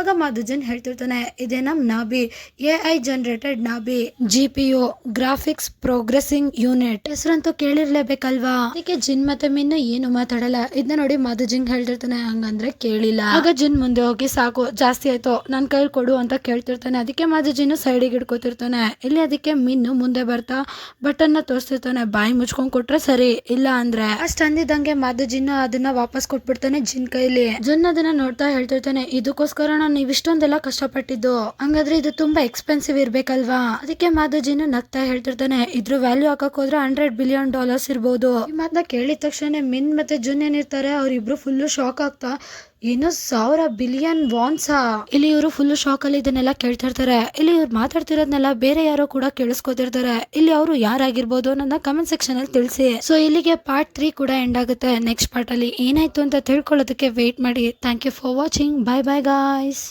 [SPEAKER 1] ಆಗ ಮಾಧುಜಿನ್ ಹೇಳ್ತಿರ್ತಾನೆ, ಇದೇ ನಮ್ ನಾಬಿ, AI ಜನರೇಟೆಡ್ ನಾಬಿ. GPU ಗ್ರಾಫಿಕ್ಸ್ ಪ್ರೋಗ್ರೆಸಿಂಗ್ ಯೂನಿಟ್ ಹೆಸರಂತೂ ಕೇಳಿರ್ಲೇಬೇಕಲ್ವಾ. ಅದಕ್ಕೆ ಜಿನ್ ಮತ್ತೆ ಮಿನ್ನು ಏನು ಮಾತಾಡಲ್ಲ. ಇದನ್ನ ನೋಡಿ ಮಧು ಜಿಂಗ್ ಹೇಳ್ತಿರ್ತಾನೆ ಹಂಗಂದ್ರೆ ಕೇಳಿಲ್ಲ. ಆಗ ಜಿನ್ ಮುಂದೆ ಹೋಗಿ ಸಾಕು ಜಾಸ್ತಿ ಆಯ್ತು ನನ್ ಕೈಲಿ ಕೊಡು ಅಂತ ಕೇಳ್ತಿರ್ತಾನೆ. ಅದಕ್ಕೆ ಮಧು ಜಿನ್ನು ಸೈಡಿಗೆ ಹಿಡ್ಕೊತಿರ್ತಾನೆ. ಇಲ್ಲಿ ಅದಕ್ಕೆ ಮಿನ್ನು ಮುಂದೆ ಬರ್ತಾ ಬಟನ್ ತೋರಿಸ್ತಿರ್ತಾನೆ. ಬಾಯಿ ಮುಚ್ಕೊಂಡ್ ಕೊಟ್ರೆ ಸರಿ, ಇಲ್ಲ ಅಂದ್ರೆ ಅಷ್ಟ್ ಅಂದಿದ್ದಂಗೆ ಮಧು ಜಿನ್ನು ಅದನ್ನ ವಾಪಸ್ ಕೊಟ್ಬಿಡ್ತಾನೆ ಜಿನ್ ಕೈಲಿ. ಜಿನ್ ಅದನ್ನ ನೋಡ್ತಾ ಹೇಳ್ತಿರ್ತಾನೆ, ಇದಕ್ಕೋಸ್ಕರ ನಾನು ಇಷ್ಟೊಂದೆಲ್ಲ ಕಷ್ಟಪಟ್ಟಿದ್ದು, ಹಂಗಾದ್ರೆ ಇದು ತುಂಬಾ ಎಕ್ಸ್ಪೆನ್ಸಿವ್ ಇರ್ಬೇಕಲ್ವಾ. ಅದಕ್ಕೆ ಮಧು ಜಿನ್ನು ನಗ್ತಾ ಹೇಳ್ತಿರ್ತಾನೆ, ಇದ್ರ ವ್ಯಾಲ್ಯೂ ಹಾಕಕ್ ಹೋದ್ರೆ $100 ಬಿಲಿಯನ್ ಇರ್ಬೋದು. ಈ ಮಾತನ್ನ ಕೇಳಿದ ತಕ್ಷಣ ಮಿನ್ ಮತ್ತೆ ಜುನ್ ಏನಿರ್ತಾರೆ ಅವ್ರಿಬ್ರು ಫುಲ್ ಶಾಕ್ ಆಗ್ತಾ, ಏನು 1000 ಬಿಲಿಯನ್ ವಾನ್ಸಾ. ಇಲ್ಲಿ ಇವರು ಫುಲ್ ಶಾಕ್ ಅಲ್ಲಿ ಇದನ್ನೆಲ್ಲ ಕೇಳ್ತಿರ್ತಾರೆ. ಇಲ್ಲಿ ಇವ್ರು ಮಾತಾಡ್ತಿರೋದ್ನೆಲ್ಲ ಬೇರೆ ಯಾರೋ ಕೂಡ ಕೇಳಿಸ್ಕೊತಿರ್ತಾರೆ. ಇಲ್ಲಿ ಅವರು ಯಾರಾಗಿರ್ಬೋದು ನನ್ನ ಕಮೆಂಟ್ ಸೆಕ್ಷನ್ ಅಲ್ಲಿ ತಿಳಿಸಿ. ಸೊ ಇಲ್ಲಿಗೆ ಪಾರ್ಟ್ 3 ಕೂಡ ಎಂಡ್ ಆಗುತ್ತೆ. ನೆಕ್ಸ್ಟ್ ಪಾರ್ಟ್ ಅಲ್ಲಿ ಏನಾಯ್ತು ಅಂತ ತಿಳ್ಕೊಳ್ಳೋದಕ್ಕೆ ವೇಟ್ ಮಾಡಿ. Thank you for watching. Bye bye guys.